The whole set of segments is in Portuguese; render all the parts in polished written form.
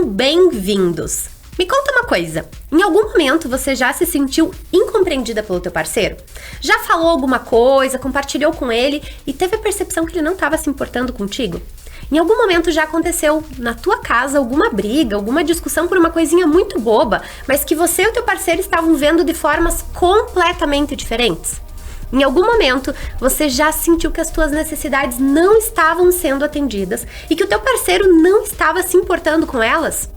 Sejam bem-vindos! Me conta uma coisa, em algum momento você já se sentiu incompreendida pelo teu parceiro? Já falou alguma coisa, compartilhou com ele e teve a percepção que ele não estava se importando contigo? Em algum momento já aconteceu na tua casa alguma briga, alguma discussão por uma coisinha muito boba, mas que você e o teu parceiro estavam vendo de formas completamente diferentes? Em algum momento, você já sentiu que as tuas necessidades não estavam sendo atendidas e que o teu parceiro não estava se importando com elas?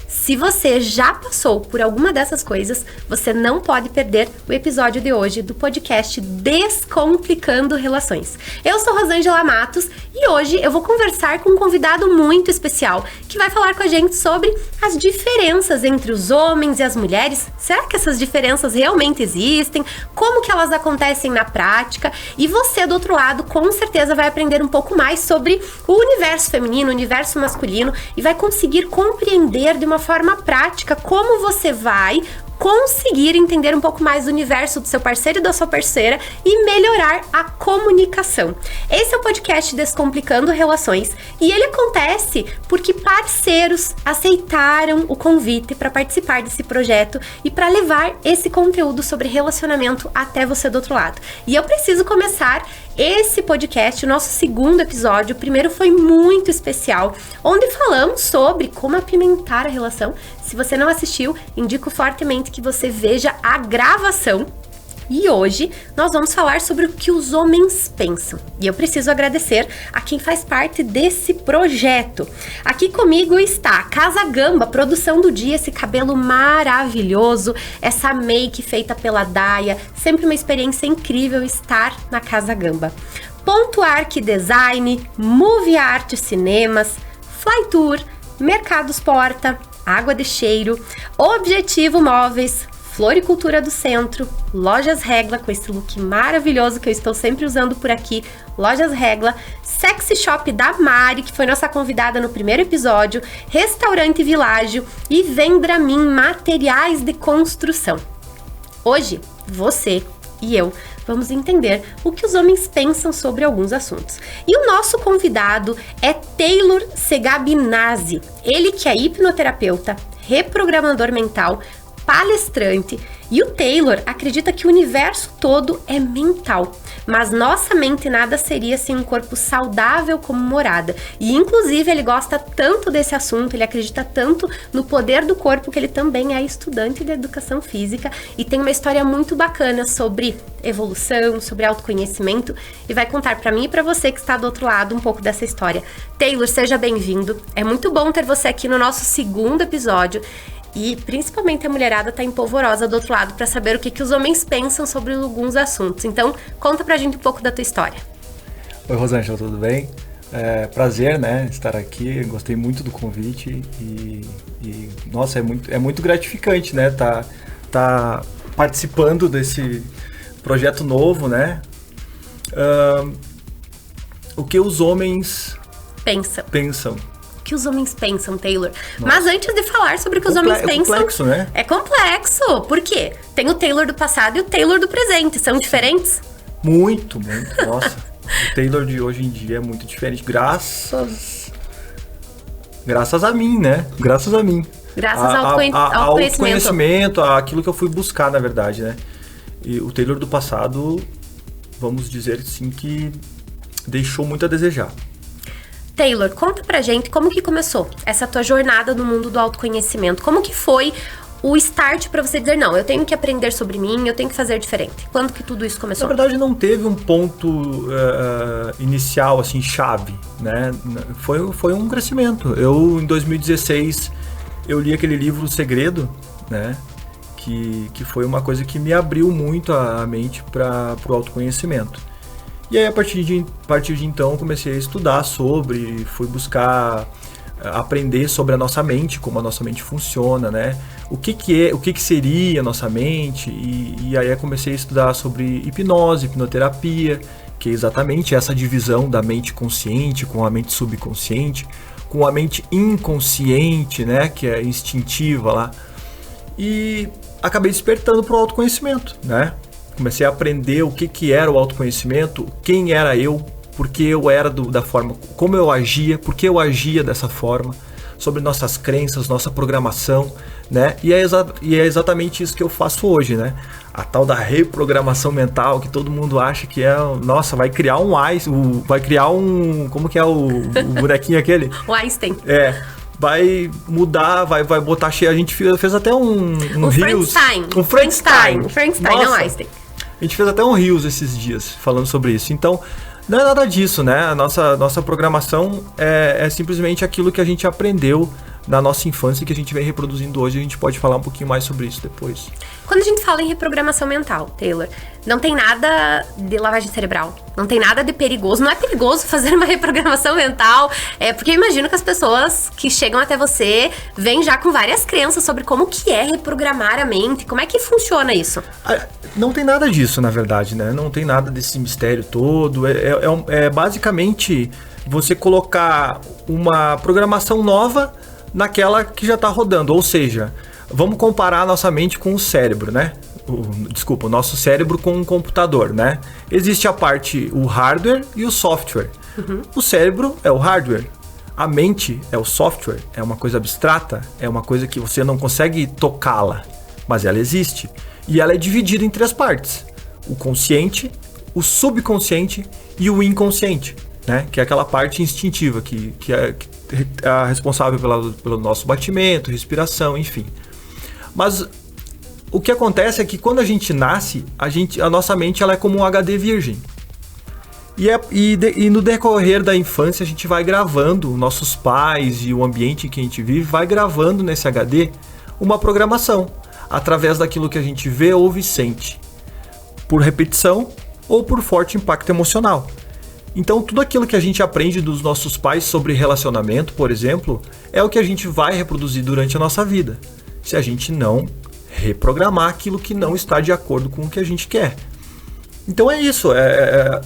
Se você já passou por alguma dessas coisas, você não pode perder o episódio de hoje do podcast Descomplicando Relações. Eu sou Rosângela Matos e hoje eu vou conversar com um convidado muito especial que vai falar com a gente sobre as diferenças entre os homens e as mulheres. Será que essas diferenças realmente existem? Como que elas acontecem na prática? E você do outro lado com certeza vai aprender um pouco mais sobre o universo feminino, o universo masculino e vai conseguir compreender de uma forma prática como você vai conseguir entender um pouco mais do universo do seu parceiro e da sua parceira e melhorar a comunicação. Esse é o podcast Descomplicando Relações e ele acontece porque parceiros aceitaram o convite para participar desse projeto e para levar esse conteúdo sobre relacionamento até você do outro lado. E eu preciso começar esse podcast, o nosso segundo episódio. O primeiro foi muito especial, onde falamos sobre como apimentar a relação. Se você não assistiu, indico fortemente que você veja a gravação. E hoje nós vamos falar sobre o que os homens pensam. E eu preciso agradecer a quem faz parte desse projeto. Aqui comigo está a Casa Gamba, produção do dia, esse cabelo maravilhoso, essa make feita pela Daia. Sempre uma experiência incrível estar na Casa Gamba. Ponto Arc Design, Movie Art Cinemas, Fly Tour, Mercados Porta, Água de Cheiro, Objetivo Móveis, Floricultura do Centro, Lojas Regla, com esse look maravilhoso que eu estou sempre usando por aqui, Lojas Regla, Sexy Shop da Mari, que foi nossa convidada no primeiro episódio, Restaurante Világio e Vendramin Materiais de Construção. Hoje, você e eu vamos entender o que os homens pensam sobre alguns assuntos. E o nosso convidado é Taylor Segabinazzi, ele que é hipnoterapeuta, reprogramador mental, palestrante, e o Taylor acredita que o universo todo é mental, mas nossa mente nada seria sem um corpo saudável como morada. E inclusive ele gosta tanto desse assunto, ele acredita tanto no poder do corpo que ele também é estudante de educação física e tem uma história muito bacana sobre evolução, sobre autoconhecimento e vai contar para mim e para você que está do outro lado um pouco dessa história. Taylor, seja bem-vindo. É muito bom ter você aqui no nosso segundo episódio. E principalmente a mulherada tá empolvorosa do outro lado para saber o que os homens pensam sobre alguns assuntos. Então, conta pra gente um pouco da tua história. Oi, Rosângela, tudo bem? Prazer, né, estar aqui. Gostei muito do convite e nossa, é muito gratificante, né, tá participando desse projeto novo, né? O que os homens pensam. Que os homens pensam, Taylor. Nossa. Mas antes de falar sobre o que os homens pensam... É complexo, né? É complexo. Por quê? Tem o Taylor do passado e o Taylor do presente. São diferentes? Muito. Nossa. O Taylor de hoje em dia é muito diferente. Graças a mim, né? Graças a mim. Graças ao autoconhecimento, àquilo que eu fui buscar, na verdade, né? E o Taylor do passado, vamos dizer assim, que deixou muito a desejar. Taylor, conta pra gente como que começou essa tua jornada no mundo do autoconhecimento. Como que foi o start pra você dizer, não, eu tenho que aprender sobre mim, eu tenho que fazer diferente. Quando que tudo isso começou? Na verdade, não teve um ponto inicial, assim, chave, né? Foi um crescimento. Eu, em 2016, eu li aquele livro O Segredo, né? Que foi uma coisa que me abriu muito a mente para o autoconhecimento. E aí, a partir de então, eu comecei a estudar sobre, fui buscar aprender sobre a nossa mente, como a nossa mente funciona, né? O que seria a nossa mente, e aí eu comecei a estudar sobre hipnose, hipnoterapia, que é exatamente essa divisão da mente consciente com a mente subconsciente, com a mente inconsciente, né? Que é instintiva lá. E acabei despertando para o autoconhecimento, né? Comecei a aprender o que era o autoconhecimento, quem era eu, porque eu era da forma, como eu agia, porque eu agia dessa forma, sobre nossas crenças, nossa programação, né? E é exatamente isso que eu faço hoje, né? A tal da reprogramação mental, que todo mundo acha que é, nossa, vai criar vai criar um, como que é o bonequinho aquele? O Einstein. Vai mudar, vai botar cheio. A gente fez até um Reels. Frankenstein, não Einstein. A gente fez até um Reels esses dias falando sobre isso. Então, não é nada disso, né? A nossa programação é simplesmente aquilo que a gente aprendeu na nossa infância e que a gente vem reproduzindo hoje. A gente pode falar um pouquinho mais sobre isso depois. Quando a gente fala em reprogramação mental, Taylor, não tem nada de lavagem cerebral, não tem nada de perigoso, não é perigoso fazer uma reprogramação mental, porque eu imagino que as pessoas que chegam até você vêm já com várias crenças sobre como que é reprogramar a mente, como é que funciona isso? Não tem nada disso, na verdade, né? Não tem nada desse mistério todo, é basicamente você colocar uma programação nova naquela que já está rodando, ou seja, vamos comparar a nossa mente com o cérebro, né? O nosso cérebro com um computador, né? Existe o hardware e o software. Uhum. O cérebro é o hardware, a mente é o software, é uma coisa abstrata, é uma coisa que você não consegue tocá-la, mas ela existe. E ela é dividida em 3 partes, o consciente, o subconsciente e o inconsciente, né? Que é aquela parte instintiva, que é responsável pelo nosso batimento, respiração, enfim. Mas o que acontece é que quando a gente nasce, a nossa mente ela é como um HD virgem. E no decorrer da infância a gente vai gravando, nossos pais e o ambiente em que a gente vive vai gravando nesse HD uma programação, através daquilo que a gente vê, ouve e sente, por repetição ou por forte impacto emocional. Então, tudo aquilo que a gente aprende dos nossos pais sobre relacionamento, por exemplo, é o que a gente vai reproduzir durante a nossa vida, se a gente não reprogramar aquilo que não está de acordo com o que a gente quer. Então é isso,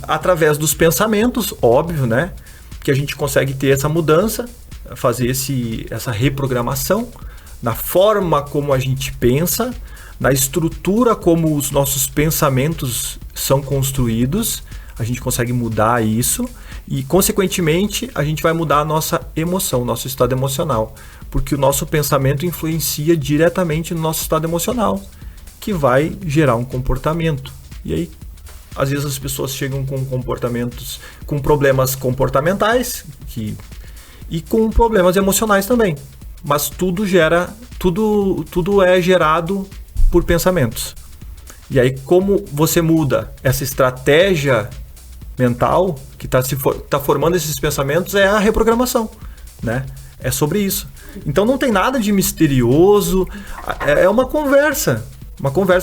através dos pensamentos, óbvio, né, que a gente consegue ter essa mudança, fazer essa reprogramação, na forma como a gente pensa, na estrutura como os nossos pensamentos são construídos. A gente consegue mudar isso e, consequentemente, a gente vai mudar a nossa emoção, nosso estado emocional, porque o nosso pensamento influencia diretamente no nosso estado emocional, que vai gerar um comportamento. E aí, às vezes as pessoas chegam com comportamentos, com problemas comportamentais e com problemas emocionais também, mas tudo é gerado por pensamentos. E aí, como você muda essa estratégia mental que está formando esses pensamentos, é a reprogramação, né? É sobre isso. Então não tem nada de misterioso, é uma conversa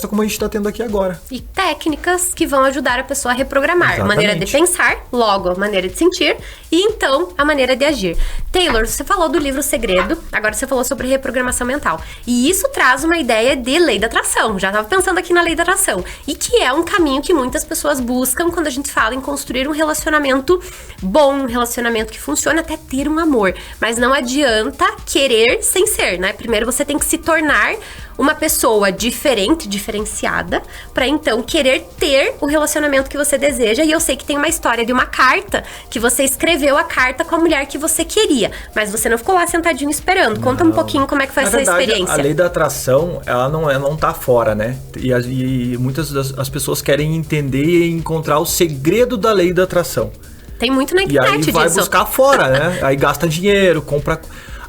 como a gente está tendo aqui agora. E técnicas que vão ajudar a pessoa a reprogramar. Exatamente. A maneira de pensar, logo a maneira de sentir e então a maneira de agir. Taylor, você falou do livro Segredo, agora você falou sobre reprogramação mental. E isso traz uma ideia de lei da atração. Já estava pensando aqui na lei da atração. E que é um caminho que muitas pessoas buscam quando a gente fala em construir um relacionamento bom, um relacionamento que funcione, até ter um amor. Mas não adianta querer sem ser, né? Primeiro você tem que se tornar uma pessoa diferenciada, para então querer ter o relacionamento que você deseja. E eu sei que tem uma história de uma carta, que você escreveu a carta com a mulher que você queria, mas você não ficou lá sentadinho esperando. Conta um pouquinho como é que foi essa experiência. A lei da atração, ela não tá fora, né? E muitas das pessoas querem entender e encontrar o segredo da lei da atração. Tem muito na internet disso. E aí vai buscar fora, né? Aí gasta dinheiro, compra...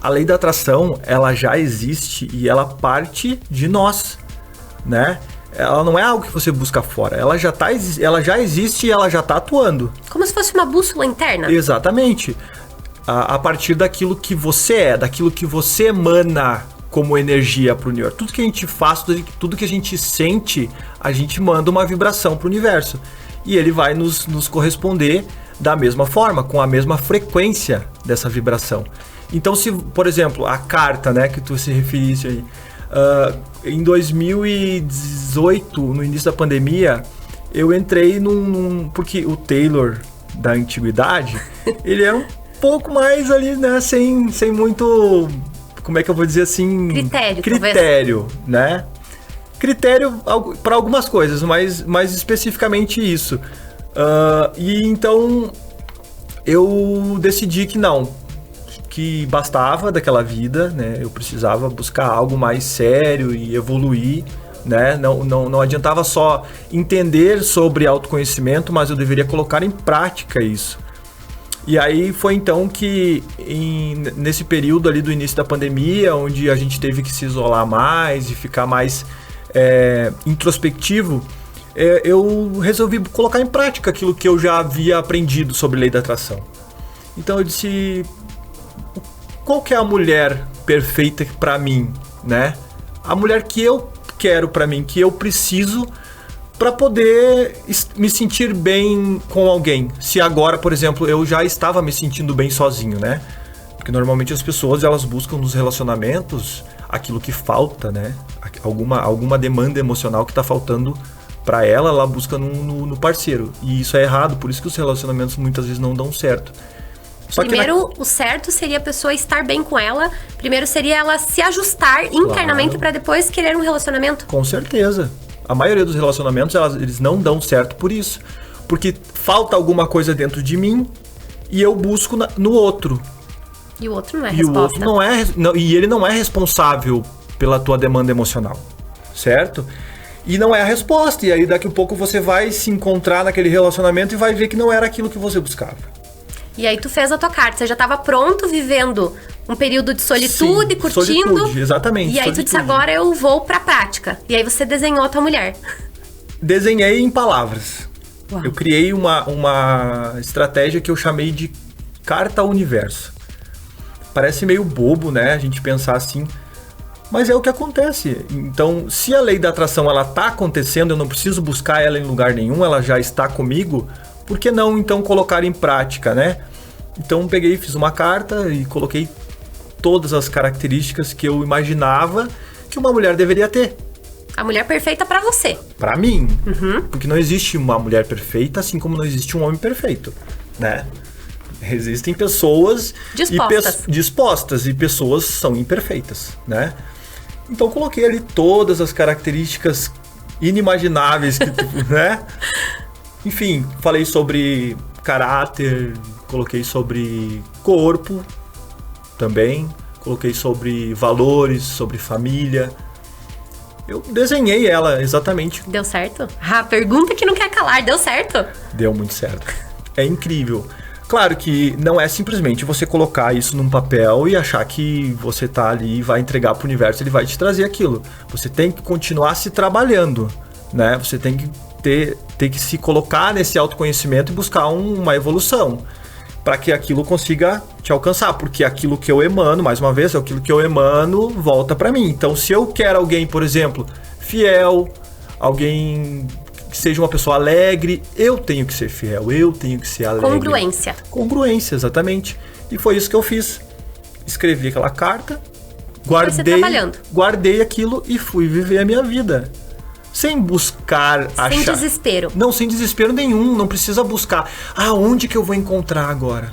A lei da atração, ela já existe e ela parte de nós, né? Ela não é algo que você busca fora, ela já existe e ela já está atuando. Como se fosse uma bússola interna. Exatamente. A partir daquilo que você é, daquilo que você emana como energia para o universo. Tudo que a gente faz, tudo que a gente sente, a gente manda uma vibração para o universo. E ele vai nos corresponder da mesma forma, com a mesma frequência dessa vibração. Então, se, por exemplo, a carta, né, que tu se referisse aí, em 2018, no início da pandemia, eu entrei porque o Taylor da antiguidade, ele era um pouco mais ali, né, sem muito, como é que eu vou dizer assim? Critério, né? Critério para algumas coisas, mas mais especificamente isso. E então, eu decidi que que bastava daquela vida, né? Eu precisava buscar algo mais sério e evoluir, né? Não adiantava só entender sobre autoconhecimento, mas eu deveria colocar em prática isso. E aí foi então que, nesse período ali do início da pandemia, onde a gente teve que se isolar mais e ficar mais introspectivo, eu resolvi colocar em prática aquilo que eu já havia aprendido sobre lei da atração. Então eu disse, qual que é a mulher perfeita para mim, né? A mulher que eu quero para mim, que eu preciso para poder me sentir bem com alguém. Se agora, por exemplo, eu já estava me sentindo bem sozinho, né? Porque normalmente as pessoas, elas buscam nos relacionamentos aquilo que falta, né? Alguma demanda emocional que está faltando para ela busca no parceiro. E isso é errado, por isso que os relacionamentos muitas vezes não dão certo. Primeiro, o certo seria a pessoa estar bem com ela. Primeiro seria ela se ajustar internamente para depois querer um relacionamento. Com certeza. A maioria dos relacionamentos, eles não dão certo por isso. Porque falta alguma coisa dentro de mim e eu busco no outro. E o outro não é resposta. E o outro e ele não é responsável pela tua demanda emocional, certo? E não é a resposta. E aí daqui a pouco você vai se encontrar naquele relacionamento e vai ver que não era aquilo que você buscava. E aí tu fez a tua carta, você já estava pronto vivendo um período de solitude, sim, curtindo. Solitude, exatamente. E aí tu disse, agora eu vou pra prática. E aí você desenhou a tua mulher. Desenhei em palavras. Uau. Eu criei uma estratégia que eu chamei de carta ao universo. Parece meio bobo, né, a gente pensar assim, mas é o que acontece. Então, se a lei da atração ela tá acontecendo, eu não preciso buscar ela em lugar nenhum, ela já está comigo, por que não então colocar em prática, né? Então peguei, fiz uma carta e coloquei todas as características que eu imaginava que uma mulher deveria ter. A mulher perfeita pra você. Pra mim. Porque não existe uma mulher perfeita, assim como não existe um homem perfeito, né? Existem pessoas dispostas e pessoas são imperfeitas, né? Então coloquei ali todas as características inimagináveis, né? Enfim, falei sobre caráter, coloquei sobre corpo também, coloquei sobre valores, sobre família. Eu desenhei ela exatamente. Deu certo? A pergunta que não quer calar, deu certo? Deu muito certo. É incrível. Claro que não é simplesmente você colocar isso num papel e achar que você tá ali e vai entregar pro universo, ele vai te trazer aquilo. Você tem que continuar se trabalhando, né? Você tem que que se colocar nesse autoconhecimento e buscar uma evolução para que aquilo consiga te alcançar, porque aquilo que eu emano, mais uma vez, aquilo que eu emano volta para mim. Então, se eu quero alguém, por exemplo, fiel, alguém que seja uma pessoa alegre, eu tenho que ser fiel, eu tenho que ser alegre. Congruência, exatamente. E foi isso que eu fiz. Escrevi aquela carta, guardei aquilo e fui viver a minha vida. Sem buscar achar... Sem desespero. Não, sem desespero nenhum. Não precisa buscar. Onde que eu vou encontrar agora?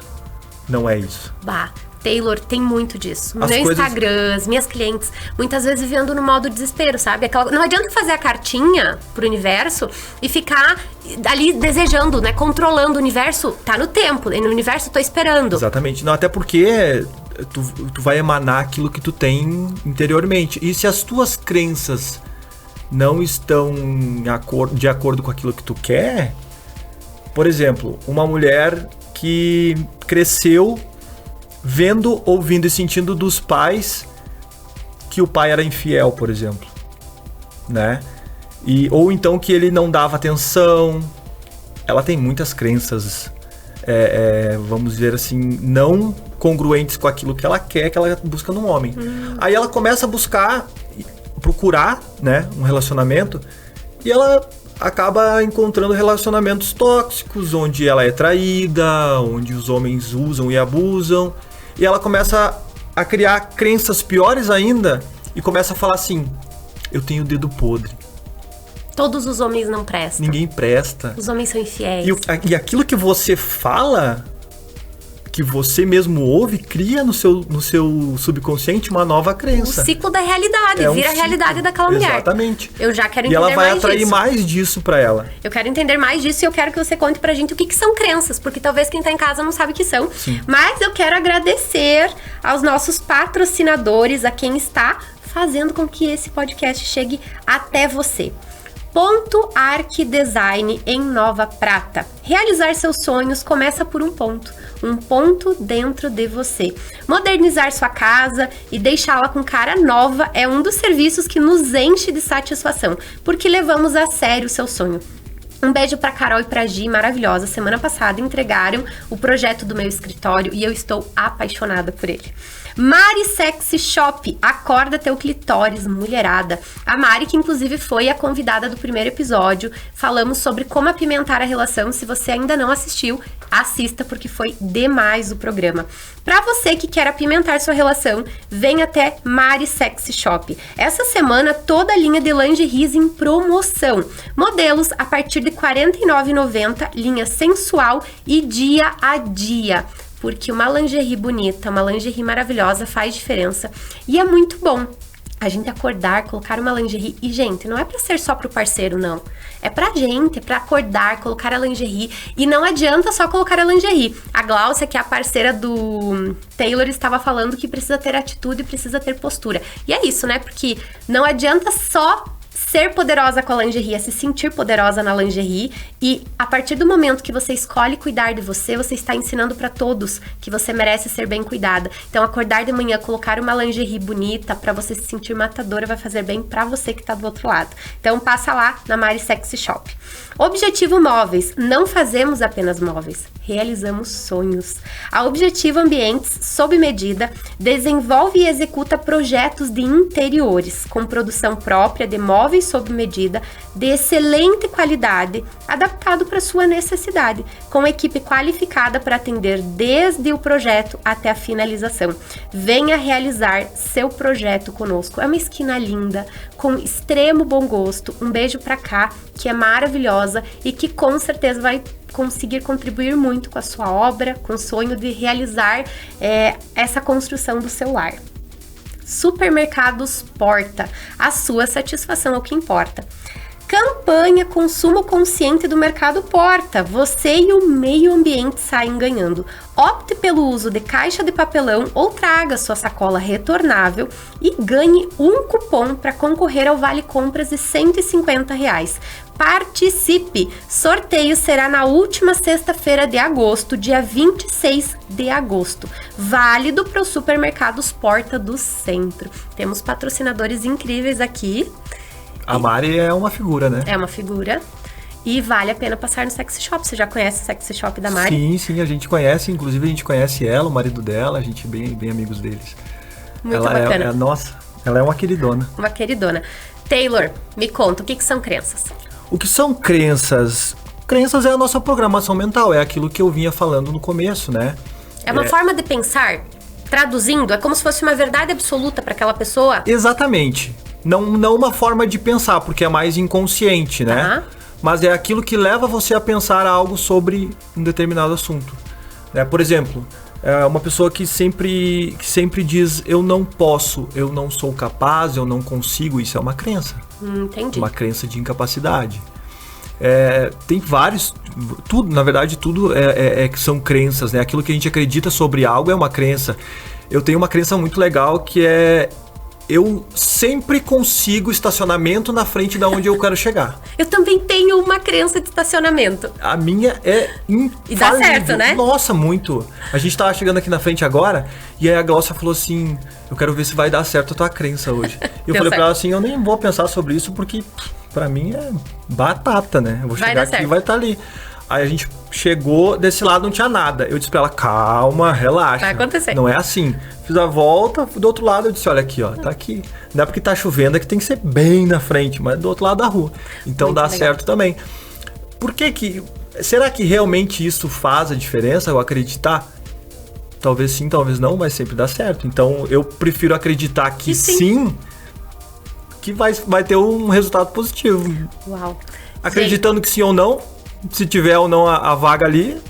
Não é isso. Bah, Taylor, tem muito disso. No meu Instagram, as minhas clientes, muitas vezes vivendo no modo desespero, sabe? Não adianta fazer a cartinha pro universo e ficar ali desejando, né? Controlando o universo. Tá no tempo. No universo, tô esperando. Exatamente. Não, até porque tu vai emanar aquilo que tu tem interiormente. E se as tuas crenças não estão de acordo com aquilo que tu quer, por exemplo, uma mulher que cresceu vendo, ouvindo e sentindo dos pais que o pai era infiel, por exemplo, né? Ou então que ele não dava atenção. Ela tem muitas crenças, vamos dizer assim, não congruentes com aquilo que ela quer, que ela busca num homem. Aí ela começa a procurar, né, um relacionamento, e ela acaba encontrando relacionamentos tóxicos, onde ela é traída, onde os homens usam e abusam, e ela começa a criar crenças piores ainda, e começa a falar assim, eu tenho o dedo podre. Todos os homens não prestam. Ninguém presta. Os homens são infiéis. E aquilo que você fala, que você mesmo ouve, cria no seu subconsciente uma nova crença. O ciclo da realidade, vira a realidade daquela mulher. Exatamente. Eu já quero entender mais disso. E ela vai atrair disso. mais disso pra ela. Eu quero entender mais disso e eu quero que você conte pra gente o que são crenças, porque talvez quem tá em casa não sabe o que são. Sim. Mas eu quero agradecer aos nossos patrocinadores, a quem está fazendo com que esse podcast chegue até você. Ponto Arc Design em Nova Prata. Realizar seus sonhos começa por um ponto dentro de você. Modernizar sua casa e deixá-la com cara nova é um dos serviços que nos enche de satisfação, porque levamos a sério o seu sonho. Um beijo pra Carol e pra Gi, maravilhosa. Semana passada entregaram o projeto do meu escritório e eu estou apaixonada por ele. Mari Sexy Shop, acorda teu clitóris, mulherada. A Mari, que inclusive foi a convidada do primeiro episódio, falamos sobre como apimentar a relação. Se você ainda não assistiu, assista, porque foi demais o programa. Pra você que quer apimentar sua relação, vem até Mari Sexy Shop. Essa semana, toda a linha de lingeries em promoção. Modelos a partir de R$ 49,90, linha sensual e dia a dia. Porque uma lingerie bonita, uma lingerie maravilhosa faz diferença. E é muito bom a gente acordar, colocar uma lingerie. E, gente, não é pra ser só pro parceiro, não. É pra gente, é pra acordar, colocar a lingerie. E não adianta só colocar a lingerie. A Gláucia, que é a parceira do Taylor, estava falando que precisa ter atitude, precisa ter postura. E é isso, né? Porque não adianta só ser poderosa com a lingerie, é se sentir poderosa na lingerie, e a partir do momento que você escolhe cuidar de você, você está ensinando para todos que você merece ser bem cuidada. Então, acordar de manhã, colocar uma lingerie bonita para você se sentir matadora vai fazer bem para você que tá do outro lado. Então, passa lá na Mari Sexy Shop. Objetivo Móveis. Não fazemos apenas móveis, realizamos sonhos. A Objetivo Ambientes, sob medida, desenvolve e executa projetos de interiores, com produção própria de móveis sob medida, de excelente qualidade, adaptado para sua necessidade, com equipe qualificada para atender desde o projeto até a finalização. Venha realizar seu projeto conosco. É uma esquina linda, com extremo bom gosto. Um beijo para cá, que é maravilhosa e que com certeza vai conseguir contribuir muito com a sua obra, com o sonho de realizar essa construção do seu lar. Supermercados Porta, a sua satisfação é o que importa. Campanha Consumo Consciente do Mercado Porta. Você e o meio ambiente saem ganhando. Opte pelo uso de caixa de papelão ou traga sua sacola retornável e ganhe um cupom para concorrer ao Vale Compras de R$ 150. Participe! Sorteio será na última sexta-feira de agosto, dia 26 de agosto. Válido para os supermercados Porta do Centro. Temos patrocinadores incríveis aqui. A Mari é uma figura, né? É uma figura. E vale a pena passar no Sexy Shop. Você já conhece o Sexy Shop da Mari? Sim, a gente conhece. Inclusive, a gente conhece ela, o marido dela. A gente é bem amigos deles. Muito bacana. Nossa, ela é uma queridona. Uma queridona. Taylor, me conta, o que são crenças? O que são crenças? Crenças é a nossa programação mental. É aquilo que eu vinha falando no começo, né? É uma forma de pensar, traduzindo, é como se fosse uma verdade absoluta para aquela pessoa? Exatamente. Não uma forma de pensar, porque é mais inconsciente, né? Mas é aquilo que leva você a pensar algo sobre um determinado assunto. Por exemplo, uma pessoa que sempre diz eu não posso, eu não sou capaz, eu não consigo, isso é uma crença. Entendi. Uma crença de incapacidade. Tem vários, tudo, na verdade, tudo que são crenças, né? Aquilo que a gente acredita sobre algo é uma crença. Eu tenho uma crença muito legal que é: eu sempre consigo estacionamento na frente da onde eu quero chegar. Eu também tenho uma crença de estacionamento. A minha é infalível. E dá certo, né? Nossa, muito. A gente tava chegando aqui na frente agora, e aí a Glaucia falou assim: eu quero ver se vai dar certo a tua crença hoje. E eu falei pra ela assim: eu nem vou pensar sobre isso, porque pra mim é batata, né? Eu vou chegar aqui e vai estar ali. Aí a gente chegou, desse lado não tinha nada. Eu disse pra ela: calma, relaxa. Vai acontecer. Não é assim. Fiz a volta, do outro lado eu disse: olha aqui, ó, tá aqui. Não é porque tá chovendo, é que tem que ser bem na frente, mas do outro lado da rua. Então muito dá legal. Certo também. Por que será que realmente isso faz a diferença, eu acreditar? Talvez sim, talvez não, mas sempre dá certo. Então eu prefiro acreditar que sim, que vai ter um resultado positivo. Uau. Acreditando que sim ou não, se tiver ou não a vaga ali.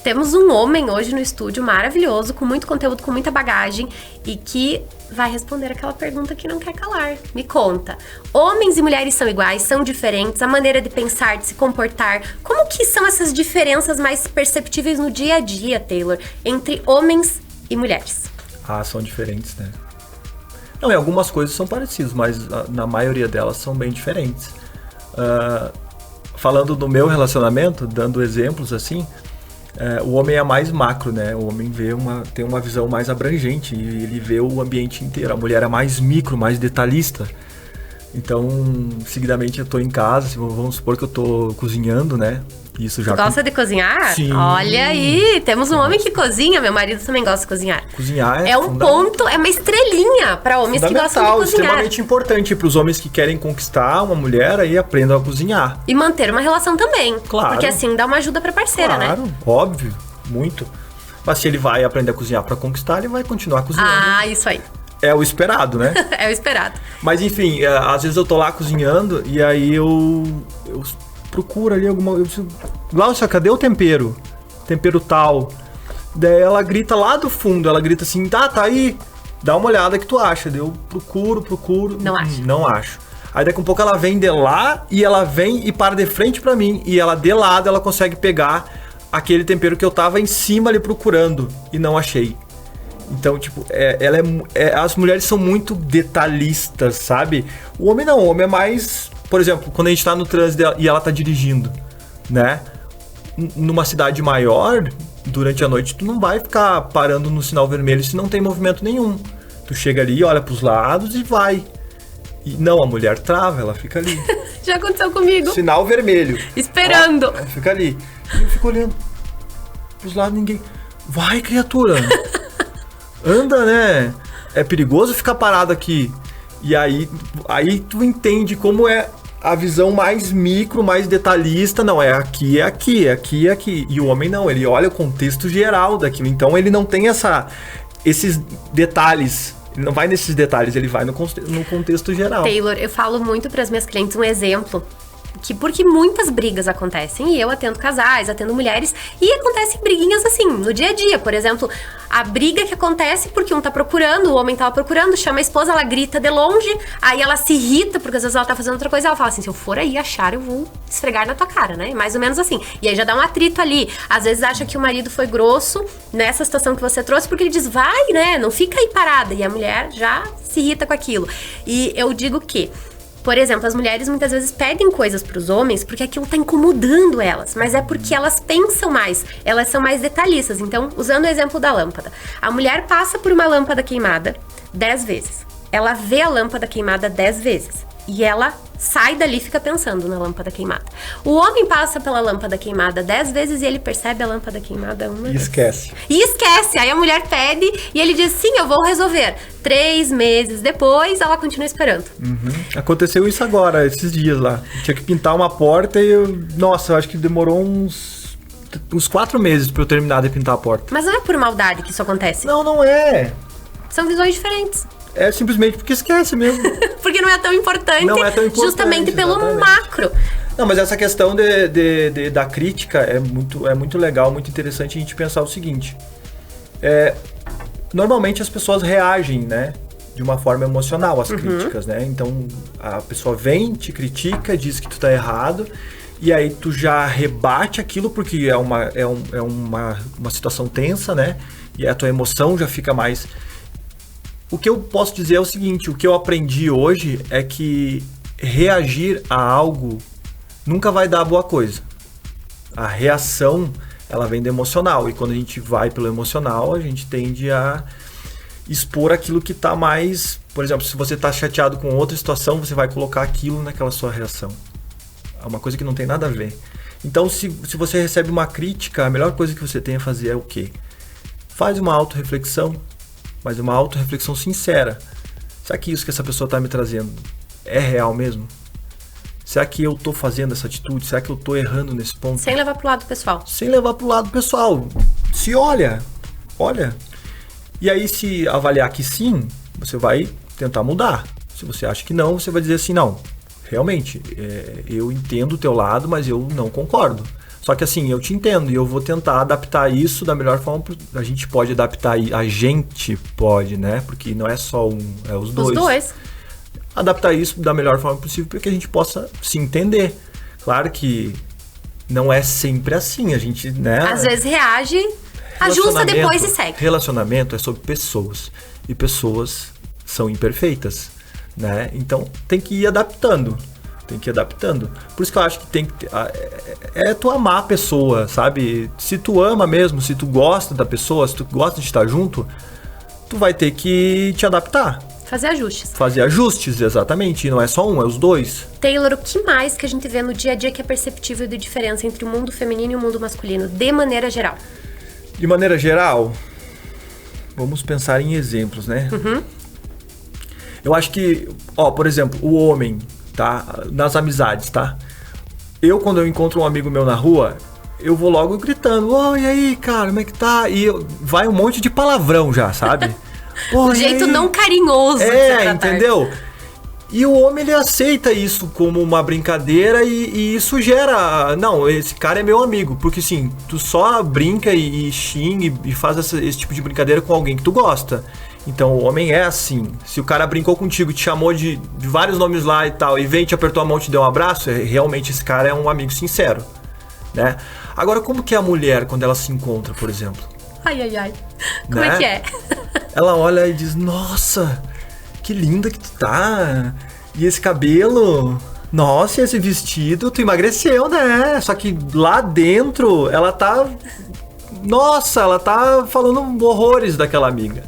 Temos um homem hoje no estúdio maravilhoso, com muito conteúdo, com muita bagagem e que vai responder aquela pergunta que não quer calar. Me conta, homens e mulheres são iguais, são diferentes, a maneira de pensar, de se comportar, como que são essas diferenças mais perceptíveis no dia a dia, Taylor, entre homens e mulheres? São diferentes, né? Não, em algumas coisas são parecidas, mas na maioria delas são bem diferentes. Falando do meu relacionamento, dando exemplos assim, o homem é mais macro, né? O homem tem uma visão mais abrangente e ele vê o ambiente inteiro. A mulher é mais micro, mais detalhista. Então, seguidamente eu tô em casa, vamos supor que eu tô cozinhando, né? Isso já. Tu gosta de cozinhar? Sim. Olha aí, temos um homem que cozinha, meu marido também gosta de cozinhar. Cozinhar é um ponto, é uma estrelinha para homens que gostam de cozinhar. Extremamente importante para os homens que querem conquistar uma mulher, aí aprendam a cozinhar. E manter uma relação também. Claro. Porque assim dá uma ajuda pra parceira, né? Claro, óbvio, muito. Mas se ele vai aprender a cozinhar para conquistar, ele vai continuar cozinhando. Isso aí. É o esperado, né? É o esperado. Mas enfim, às vezes eu tô lá cozinhando e aí eu procuro ali alguma... Glaucia, cadê o tempero? Tempero tal. Daí ela grita lá do fundo, ela grita assim, tá aí, dá uma olhada que tu acha. Daí eu procuro. Não acho. Aí daqui a pouco ela vem de lá e ela vem e para de frente pra mim. E ela de lado, ela consegue pegar aquele tempero que eu tava em cima ali procurando e não achei. Então, tipo, as mulheres são muito detalhistas, sabe? O homem não, o homem é mais... Por exemplo, quando a gente tá no trânsito e ela tá dirigindo, né? Numa cidade maior, durante a noite, tu não vai ficar parando no sinal vermelho se não tem movimento nenhum. Tu chega ali, olha pros lados e vai. E não, a mulher trava, ela fica ali. Já aconteceu comigo. Sinal vermelho. Esperando. Ela fica ali. E eu fico olhando pros lados, ninguém... Vai, criatura! Anda, né? É perigoso ficar parado aqui. E aí tu entende como é a visão mais micro, mais detalhista. Não, é aqui, é aqui, é aqui, é aqui. E o homem não, ele olha o contexto geral daquilo. Então ele não tem esses detalhes. Ele não vai nesses detalhes, ele vai no contexto geral. Taylor, eu falo muito para as minhas clientes um exemplo. Porque muitas brigas acontecem, e eu atendo casais, atendo mulheres, e acontecem briguinhas assim, no dia a dia. Por exemplo, a briga que acontece porque um tá procurando, o homem tava procurando, chama a esposa, ela grita de longe, aí ela se irrita, porque às vezes ela tá fazendo outra coisa, ela fala assim, se eu for aí achar, eu vou esfregar na tua cara, né? Mais ou menos assim. E aí já dá um atrito ali. Às vezes acha que o marido foi grosso nessa situação que você trouxe, porque ele diz, vai, né? Não fica aí parada. E a mulher já se irrita com aquilo. E eu digo que... Por exemplo, as mulheres muitas vezes pedem coisas pros homens porque aquilo tá incomodando elas, mas é porque elas pensam mais, elas são mais detalhistas. Então, usando o exemplo da lâmpada, a mulher passa por uma lâmpada queimada 10 vezes. Ela vê a lâmpada queimada 10 vezes. E ela sai dali e fica pensando na lâmpada queimada. O homem passa pela lâmpada queimada 10 vezes e ele percebe a lâmpada queimada uma vez. E esquece. Aí a mulher pede e ele diz, sim, eu vou resolver. 3 meses depois, ela continua esperando. Aconteceu isso agora, esses dias lá. Tinha que pintar uma porta e eu acho que demorou uns 4 meses pra eu terminar de pintar a porta. Mas não é por maldade que isso acontece. Não é. São visões diferentes. É simplesmente porque esquece mesmo. Porque não é tão importante. Não é tão importante. Justamente pelo macro. Não, mas essa questão da crítica é muito legal, muito interessante a gente pensar o seguinte. Normalmente as pessoas reagem, né? De uma forma emocional às críticas, né? Então a pessoa vem, te critica, diz que tu tá errado. E aí tu já rebate aquilo porque é uma situação tensa, né? E a tua emoção já fica mais... O que eu posso dizer é o seguinte, o que eu aprendi hoje é que reagir a algo nunca vai dar boa coisa. A reação, ela vem do emocional, e quando a gente vai pelo emocional, a gente tende a expor aquilo que está mais... Por exemplo, se você está chateado com outra situação, você vai colocar aquilo naquela sua reação. É uma coisa que não tem nada a ver. Então, se você recebe uma crítica, a melhor coisa que você tem a fazer é o quê? Faz uma autorreflexão, mas uma autorreflexão sincera. Será que isso que essa pessoa está me trazendo é real mesmo? Será que eu estou fazendo essa atitude? Será que eu estou errando nesse ponto? Sem levar pro lado pessoal. Sem levar pro lado pessoal. Se olha. E aí, se avaliar que sim, você vai tentar mudar. Se você acha que não, você vai dizer assim, não, realmente, eu entendo o teu lado, mas eu não concordo. Só que assim, eu te entendo e eu vou tentar adaptar isso da melhor forma. A gente pode adaptar, a gente pode, né? Porque não é só um, é os dois. Os dois. Adaptar isso da melhor forma possível para que a gente possa se entender. Claro que não é sempre assim, a gente, né? Às vezes reage, ajusta depois e segue. Relacionamento é sobre pessoas. E pessoas são imperfeitas, né? Então tem que ir adaptando. Por isso que eu acho que tem que ter, é tu amar a pessoa, sabe? Se tu ama mesmo, se tu gosta da pessoa, se tu gosta de estar junto, tu vai ter que te adaptar. Fazer ajustes, exatamente. E não é só um, é os dois. Taylor, o que mais que a gente vê no dia a dia que é perceptível de diferença entre o mundo feminino e o mundo masculino, de maneira geral? De maneira geral, vamos pensar em exemplos, né? Uhum. Eu acho que, por exemplo, o homem, tá? Nas amizades, tá? Quando eu encontro um amigo meu na rua, eu vou logo gritando, e aí, cara, como é que tá? E vai um monte de palavrão já, sabe? Um jeito não carinhoso de se tratar. Entendeu? E o homem, ele aceita isso como uma brincadeira e isso gera... Não, esse cara é meu amigo. Porque, assim, tu só brinca e xinga e faz esse tipo de brincadeira com alguém que tu gosta. Então, o homem é assim. Se o cara brincou contigo, te chamou de vários nomes lá e tal, e veio, te apertou a mão e te deu um abraço, realmente esse cara é um amigo sincero, né? Agora, como que é a mulher quando ela se encontra, por exemplo? Ai. Como é que é? Ela olha e diz, nossa, que linda que tu tá. E esse cabelo, nossa, e esse vestido, tu emagreceu, né? Só que lá dentro, ela tá falando horrores daquela amiga.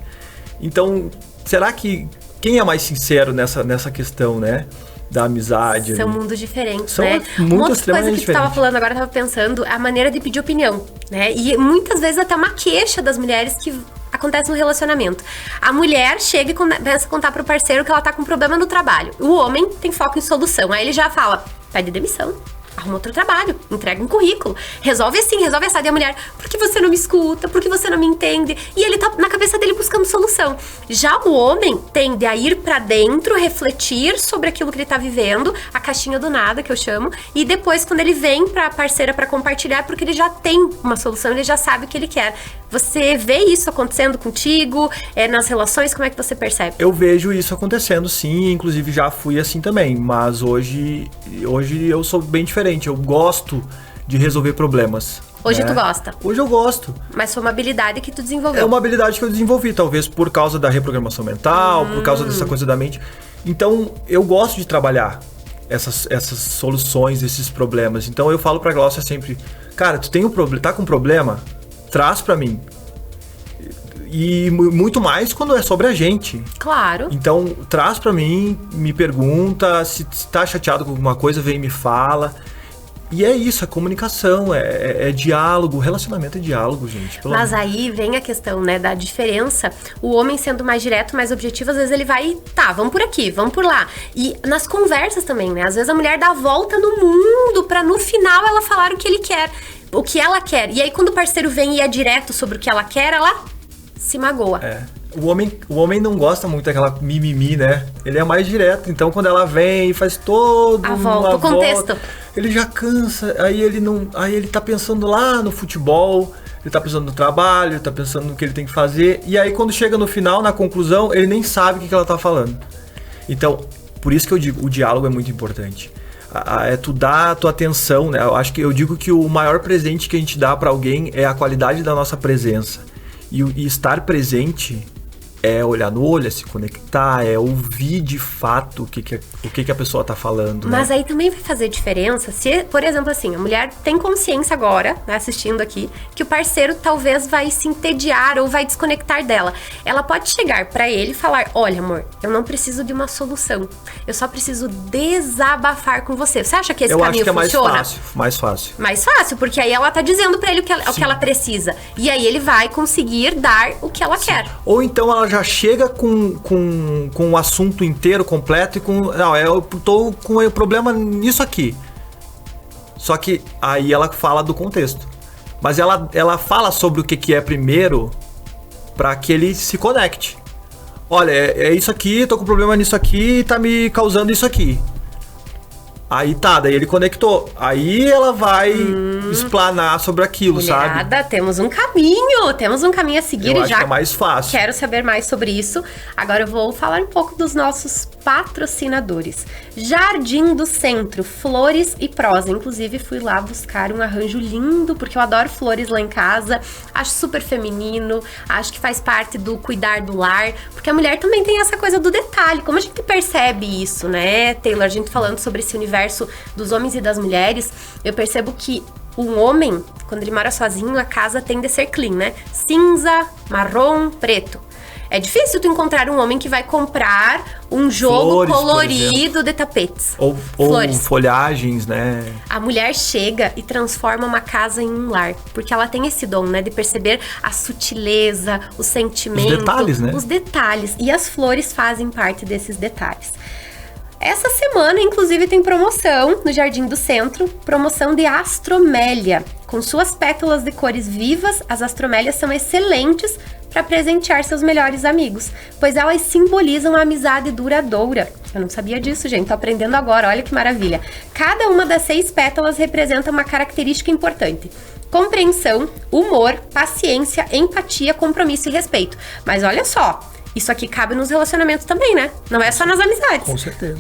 Então, será que quem é mais sincero nessa questão, né? Da amizade. São mundos diferentes, São né? Uma outra coisa que tu tava falando agora, eu tava pensando, a maneira de pedir opinião, né? E muitas vezes até uma queixa das mulheres que acontece no relacionamento. A mulher chega e começa a contar pro parceiro que ela tá com problema no trabalho. O homem tem foco em solução. Aí ele já fala, pede demissão. Arruma outro trabalho, entrega um currículo, resolve assim, resolve essa. E a mulher, por que você não me escuta? Por que você não me entende? E ele tá na cabeça dele buscando solução. Já o homem tende a ir pra dentro, refletir sobre aquilo que ele tá vivendo, a caixinha do nada, que eu chamo, e depois, quando ele vem pra parceira pra compartilhar, porque ele já tem uma solução, ele já sabe o que ele quer. Você vê isso acontecendo contigo, nas relações, como é que você percebe? Eu vejo isso acontecendo, sim, inclusive já fui assim também, mas hoje eu sou bem diferente. Eu gosto de resolver problemas. Hoje tu gosta? Hoje eu gosto. Mas foi uma habilidade que tu desenvolveu. É uma habilidade que eu desenvolvi, talvez por causa da reprogramação mental, por causa dessa coisa da mente. Então, eu gosto de trabalhar essas soluções, esses problemas. Então, eu falo pra Glaucia sempre, cara, tu tem tá com um problema? Traz pra mim. E muito mais quando é sobre a gente. Claro. Então, traz pra mim, me pergunta, se tá chateado com alguma coisa, vem e me fala. E é isso, é comunicação, é diálogo, relacionamento é diálogo, gente. Mas aí vem a questão, né, da diferença. O homem sendo mais direto, mais objetivo, às vezes ele vai, vamos por aqui, vamos por lá. E nas conversas também, né, às vezes a mulher dá a volta no mundo pra no final ela falar o que ele quer, o que ela quer. E aí quando o parceiro vem e é direto sobre o que ela quer, ela se magoa. O homem não gosta muito daquela mimimi, né? Ele é mais direto. Então, quando ela vem e faz todo a volta, o contexto. Ele já cansa. Aí ele tá pensando lá no futebol, ele tá pensando no trabalho, ele tá pensando no que ele tem que fazer. E aí, quando chega no final, na conclusão, ele nem sabe o que ela tá falando. Então, por isso que eu digo, o diálogo é muito importante. É tu dar a tua atenção, né? Eu digo que o maior presente que a gente dá pra alguém é a qualidade da nossa presença. E estar presente é olhar no olho, é se conectar, é ouvir de fato o que a pessoa tá falando. Mas né? Aí também vai fazer diferença se, por exemplo, assim, a mulher tem consciência agora, né, assistindo aqui, que o parceiro talvez vai se entediar ou vai desconectar dela. Ela pode chegar pra ele e falar, olha, amor, eu não preciso de uma solução, eu só preciso desabafar com você. Você acha que esse caminho funciona? Eu acho que é mais fácil. Mais fácil, porque aí ela tá dizendo pra ele o que ela precisa. E aí ele vai conseguir dar o que ela quer. Ou então ela já chega com o assunto inteiro, completo, e eu tô com o problema nisso aqui. Só que aí ela fala do contexto. Mas ela fala sobre o que é primeiro para que ele se conecte. Olha, é isso aqui, tô com problema nisso aqui, tá me causando isso aqui. Aí tá, daí ele conectou. Aí ela vai explanar sobre aquilo, Mulherada, sabe? temos um caminho a seguir. Eu E acho já que é mais fácil. quero saber mais sobre isso. Agora eu vou falar um pouco dos nossos patrocinadores. Jardim do Centro, flores e prosa. Inclusive fui lá buscar um arranjo lindo, porque eu adoro flores lá em casa. Acho super feminino, acho que faz parte do cuidar do lar, porque a mulher também tem essa coisa do detalhe. Como a gente percebe isso, né, Taylor? A gente falando sobre esse universo dos homens e das mulheres, eu percebo que um homem, quando ele mora sozinho, a casa tende a ser clean, né? Cinza, marrom, preto. É difícil tu encontrar um homem que vai comprar um jogo Flores, colorido de tapetes. Ou folhagens, né? A mulher chega e transforma uma casa em um lar. Porque ela tem esse dom, né? De perceber a sutileza, o sentimento. Os detalhes, né? Os detalhes. E as flores fazem parte desses detalhes. Essa semana, inclusive, tem promoção no Jardim do Centro, promoção de astromélia. Com suas pétalas de cores vivas, as astromélias são excelentes para presentear seus melhores amigos, pois elas simbolizam a amizade duradoura. Eu não sabia disso, gente, tô aprendendo agora, olha que maravilha. Cada uma das 6 pétalas representa uma característica importante: compreensão, humor, paciência, empatia, compromisso e respeito. Mas olha só, isso aqui cabe nos relacionamentos também, né? Não é só nas amizades. Com certeza.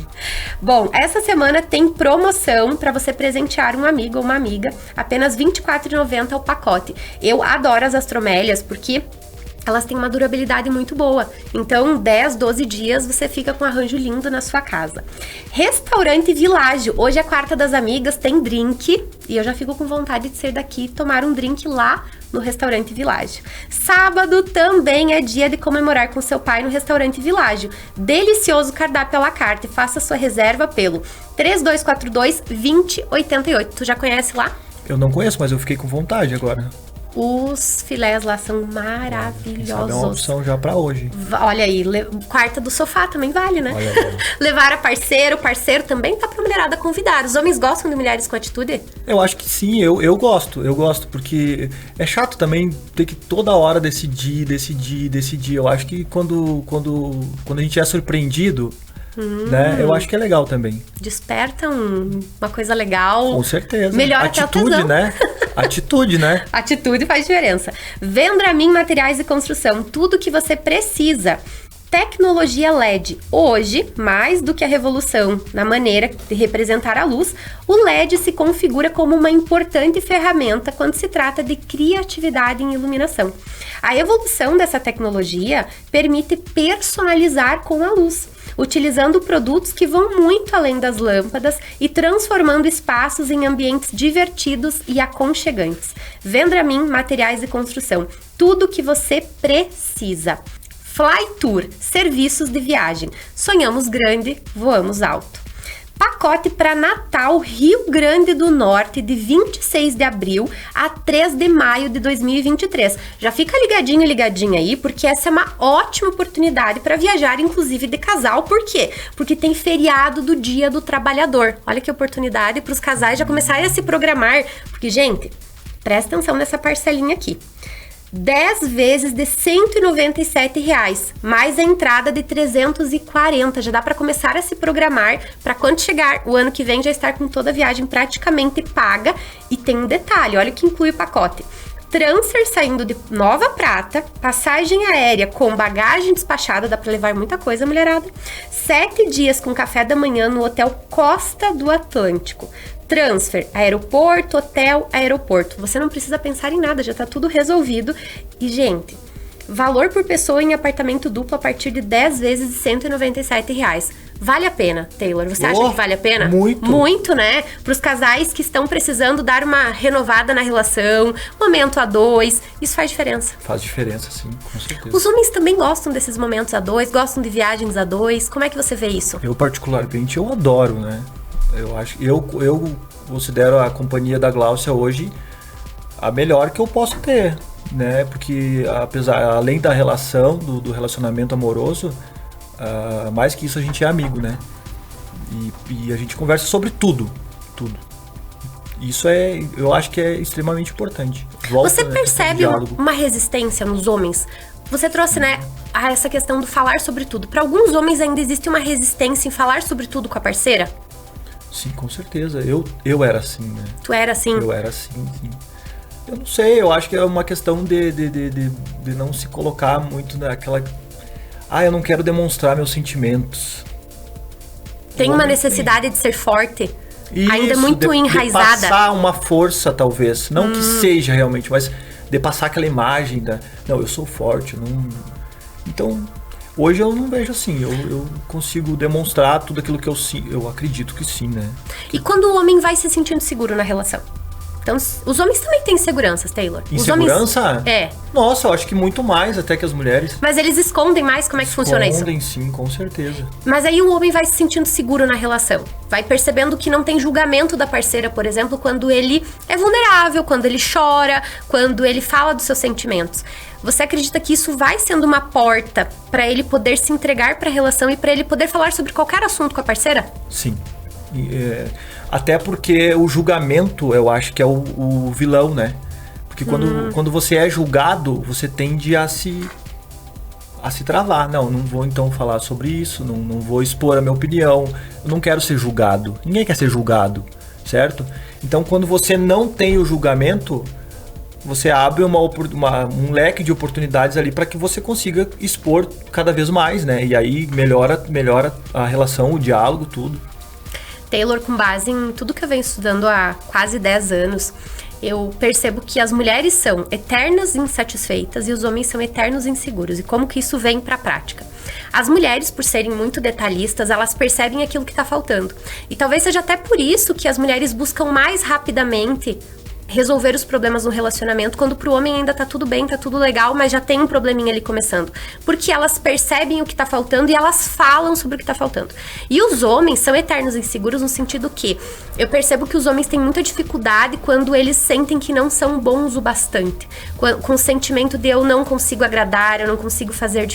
Bom, essa semana tem promoção para você presentear um amigo ou uma amiga. Apenas R$ 24,90 o pacote. Eu adoro as astromélias porque elas têm uma durabilidade muito boa. Então, 10, 12 dias você fica com um arranjo lindo na sua casa. Restaurante Világio. Hoje é quarta das amigas, tem drink. E eu já fico com vontade de sair daqui e tomar um drink lá no Restaurante Világio. Sábado também é dia de comemorar com seu pai no Restaurante Világio. Delicioso cardápio à la carte. Faça sua reserva pelo 3242-2088. Tu já conhece lá? Eu não conheço, mas eu fiquei com vontade agora. Os filés lá são maravilhosos. Sabe, é uma opção já pra hoje. Olha aí, quarta do sofá também vale, né? Olha aí. Levar a parceiro, o parceiro também tá pra mulherada convidar. Os homens gostam de mulheres com atitude? Eu acho que sim, eu gosto, porque é chato também ter que toda hora decidir. Eu acho que quando a gente é surpreendido, né, eu acho que é legal também. Desperta uma coisa legal. Com certeza. Melhora até o tesão. Né? Atitude, né? Atitude faz diferença. Vendramin Materiais de Construção, tudo que você precisa. Tecnologia LED. Hoje, mais do que a revolução na maneira de representar a luz, o LED se configura como uma importante ferramenta quando se trata de criatividade em iluminação. A evolução dessa tecnologia permite personalizar com a luz, utilizando produtos que vão muito além das lâmpadas e transformando espaços em ambientes divertidos e aconchegantes. Vendramin Materiais de Construção, tudo que você precisa. Fly Tour, serviços de viagem. Sonhamos grande, voamos alto. Pacote para Natal Rio Grande do Norte, de 26 de abril a 3 de maio de 2023. Já fica ligadinha aí, porque essa é uma ótima oportunidade para viajar, inclusive de casal. Por quê? Porque tem feriado do Dia do Trabalhador. Olha que oportunidade para os casais já começarem a se programar. Porque, gente, presta atenção nessa parcelinha aqui. 10 vezes de R$ 197, mais a entrada de 340. Já dá para começar a se programar para quando chegar o ano que vem já estar com toda a viagem praticamente paga. E tem um detalhe, olha o que inclui o pacote. Transfer saindo de Nova Prata, passagem aérea com bagagem despachada, dá para levar muita coisa, mulherada. 7 dias com café da manhã no Hotel Costa do Atlântico. Transfer, aeroporto, hotel, aeroporto. Você não precisa pensar em nada, já tá tudo resolvido. E, gente, valor por pessoa em apartamento duplo a partir de 10 vezes de R$ 197. Vale a pena, Taylor? Você acha que vale a pena? Muito. Muito, né? Para os casais que estão precisando dar uma renovada na relação, momento a dois, isso faz diferença. Faz diferença, sim, com certeza. Os homens também gostam desses momentos a dois, gostam de viagens a dois. Como é que você vê isso? Eu, particularmente, eu adoro, né? Eu considero a companhia da Gláucia hoje a melhor que eu posso ter, né? Porque além da relação, do relacionamento amoroso, mais que isso a gente é amigo, né? E a gente conversa sobre tudo. Isso eu acho que é extremamente importante. Você percebe uma resistência nos homens? Você trouxe, né, essa questão do falar sobre tudo. Para alguns homens ainda existe uma resistência em falar sobre tudo com a parceira? Sim, com certeza. Eu era assim, né? Tu era assim? Eu era assim, sim. Eu não sei, eu acho que é uma questão de não se colocar muito naquela... eu não quero demonstrar meus sentimentos. Tem uma necessidade de ser forte, isso, ainda muito enraizada. De passar uma força, talvez. Não que seja realmente, mas de passar aquela imagem da... Não, eu sou forte, não... Então, hoje eu não vejo assim. Eu consigo demonstrar tudo aquilo que eu acredito que sim, né? E quando o homem vai se sentindo seguro na relação? Então, os homens também têm inseguranças, Taylor. Insegurança? Os homens... É. Nossa, eu acho que muito mais até que as mulheres. Mas eles escondem mais? Como é que funciona isso? Escondem, sim, com certeza. Mas aí o homem vai se sentindo seguro na relação. Vai percebendo que não tem julgamento da parceira, por exemplo, quando ele é vulnerável, quando ele chora, quando ele fala dos seus sentimentos. Você acredita que isso vai sendo uma porta para ele poder se entregar para a relação e para ele poder falar sobre qualquer assunto com a parceira? Sim. Até porque o julgamento, eu acho que é o vilão, né? Porque quando você é julgado, você tende a se travar. Não vou então falar sobre isso, não vou expor a minha opinião, eu não quero ser julgado. Ninguém quer ser julgado, certo? Então, quando você não tem o julgamento, você abre um leque de oportunidades ali para que você consiga expor cada vez mais, né? E aí melhora a relação, o diálogo, tudo. Taylor, com base em tudo que eu venho estudando há quase 10 anos, eu percebo que as mulheres são eternas insatisfeitas e os homens são eternos inseguros. E como que isso vem pra prática? As mulheres, por serem muito detalhistas, elas percebem aquilo que tá faltando. E talvez seja até por isso que as mulheres buscam mais rapidamente resolver os problemas no relacionamento, quando pro homem ainda tá tudo bem, tá tudo legal, mas já tem um probleminha ali começando. Porque elas percebem o que tá faltando e elas falam sobre o que tá faltando. E os homens são eternos inseguros no sentido que eu percebo que os homens têm muita dificuldade quando eles sentem que não são bons o bastante. Com o sentimento de eu não consigo agradar, eu não consigo fazer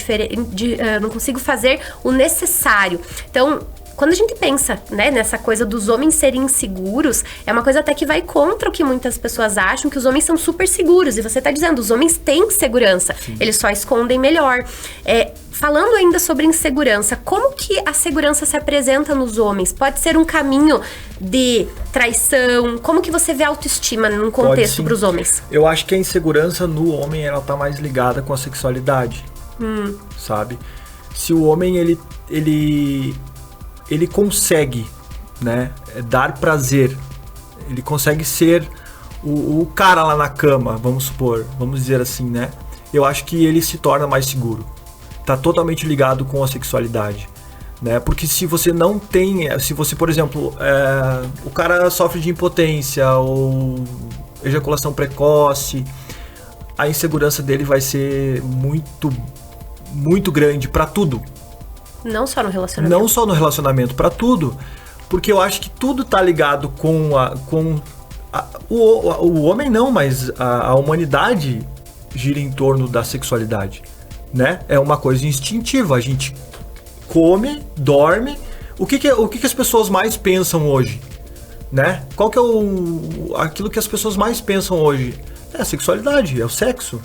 não consigo fazer o necessário. Então, quando a gente pensa, né, nessa coisa dos homens serem inseguros, é uma coisa até que vai contra o que muitas pessoas acham, que os homens são super seguros. E você tá dizendo, os homens têm segurança, sim, eles só escondem melhor. Falando ainda sobre insegurança, como que a segurança se apresenta nos homens? Pode ser um caminho de traição? Como que você vê a autoestima num contexto para os homens? Eu acho que a insegurança no homem, ela tá mais ligada com a sexualidade, sabe? Se o homem, ele consegue, né, dar prazer, ele consegue ser o cara lá na cama, vamos dizer assim, né? Eu acho que ele se torna mais seguro. Tá totalmente ligado com a sexualidade, né? Porque se você não tem, se você, por exemplo, o cara sofre de impotência ou ejaculação precoce, a insegurança dele vai ser muito, muito grande para tudo. Não só no relacionamento. Não só no relacionamento, pra tudo. Porque eu acho que tudo tá ligado com o homem não, mas a humanidade gira em torno da sexualidade, né? É uma coisa instintiva. A gente come, dorme. O que as pessoas mais pensam hoje, né? Qual que é aquilo que as pessoas mais pensam hoje? É a sexualidade, é o sexo,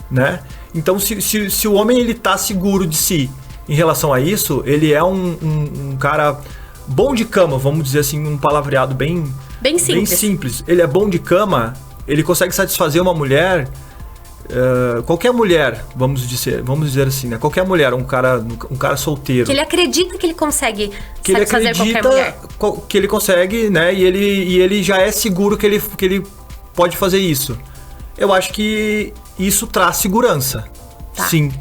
né? Então, se o homem ele tá seguro de si em relação a isso, ele é um cara bom de cama, vamos dizer assim, um palavreado bem simples. Ele é bom de cama, ele consegue satisfazer uma mulher, qualquer mulher, vamos dizer assim, né? Qualquer mulher, um cara solteiro. Que ele acredita que ele consegue satisfazer qualquer mulher. Que ele consegue, né? E ele já é seguro que ele pode fazer isso. Eu acho que isso traz segurança. Tá. Sim.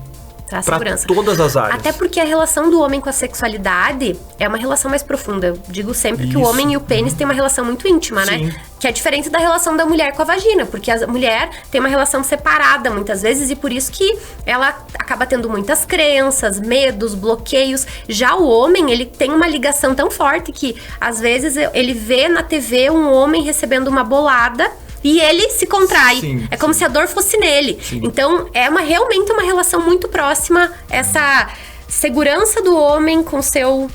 Traz segurança. Pra todas as áreas. Até porque a relação do homem com a sexualidade é uma relação mais profunda. Eu digo sempre que o homem e o pênis têm uma relação muito íntima, sim, né? Que é diferente da relação da mulher com a vagina. Porque a mulher tem uma relação separada muitas vezes e por isso que ela acaba tendo muitas crenças, medos, bloqueios. Já o homem, ele tem uma ligação tão forte que às vezes ele vê na TV um homem recebendo uma bolada e ele se contrai. Sim, é como se a dor fosse nele. Sim. Então, é realmente uma relação muito próxima, essa segurança do homem com seu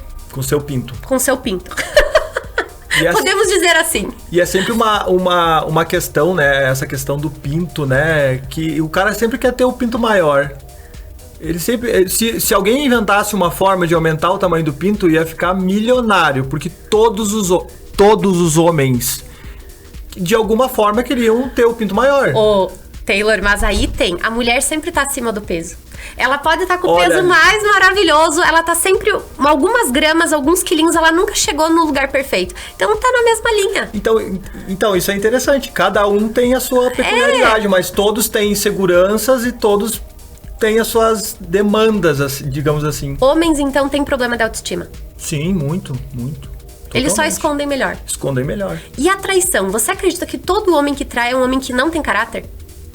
pinto. Com seu pinto. Podemos dizer assim. E é sempre uma questão, né? Essa questão do pinto, né? Que o cara sempre quer ter o pinto maior. Ele sempre... Se alguém inventasse uma forma de aumentar o tamanho do pinto, ia ficar milionário, porque todos os homens, de alguma forma, queriam ter o pinto maior. Ô, Taylor, mas aí a mulher sempre tá acima do peso. Ela pode estar com o peso mais maravilhoso, ela tá sempre algumas gramas, alguns quilinhos, ela nunca chegou no lugar perfeito. Então tá na mesma linha. Então isso é interessante. Cada um tem a sua peculiaridade, mas todos têm inseguranças e todos têm as suas demandas, digamos assim. Homens, então, têm problema de autoestima? Sim, muito. Eles só escondem melhor. Escondem melhor. E a traição? Você acredita que todo homem que trai é um homem que não tem caráter?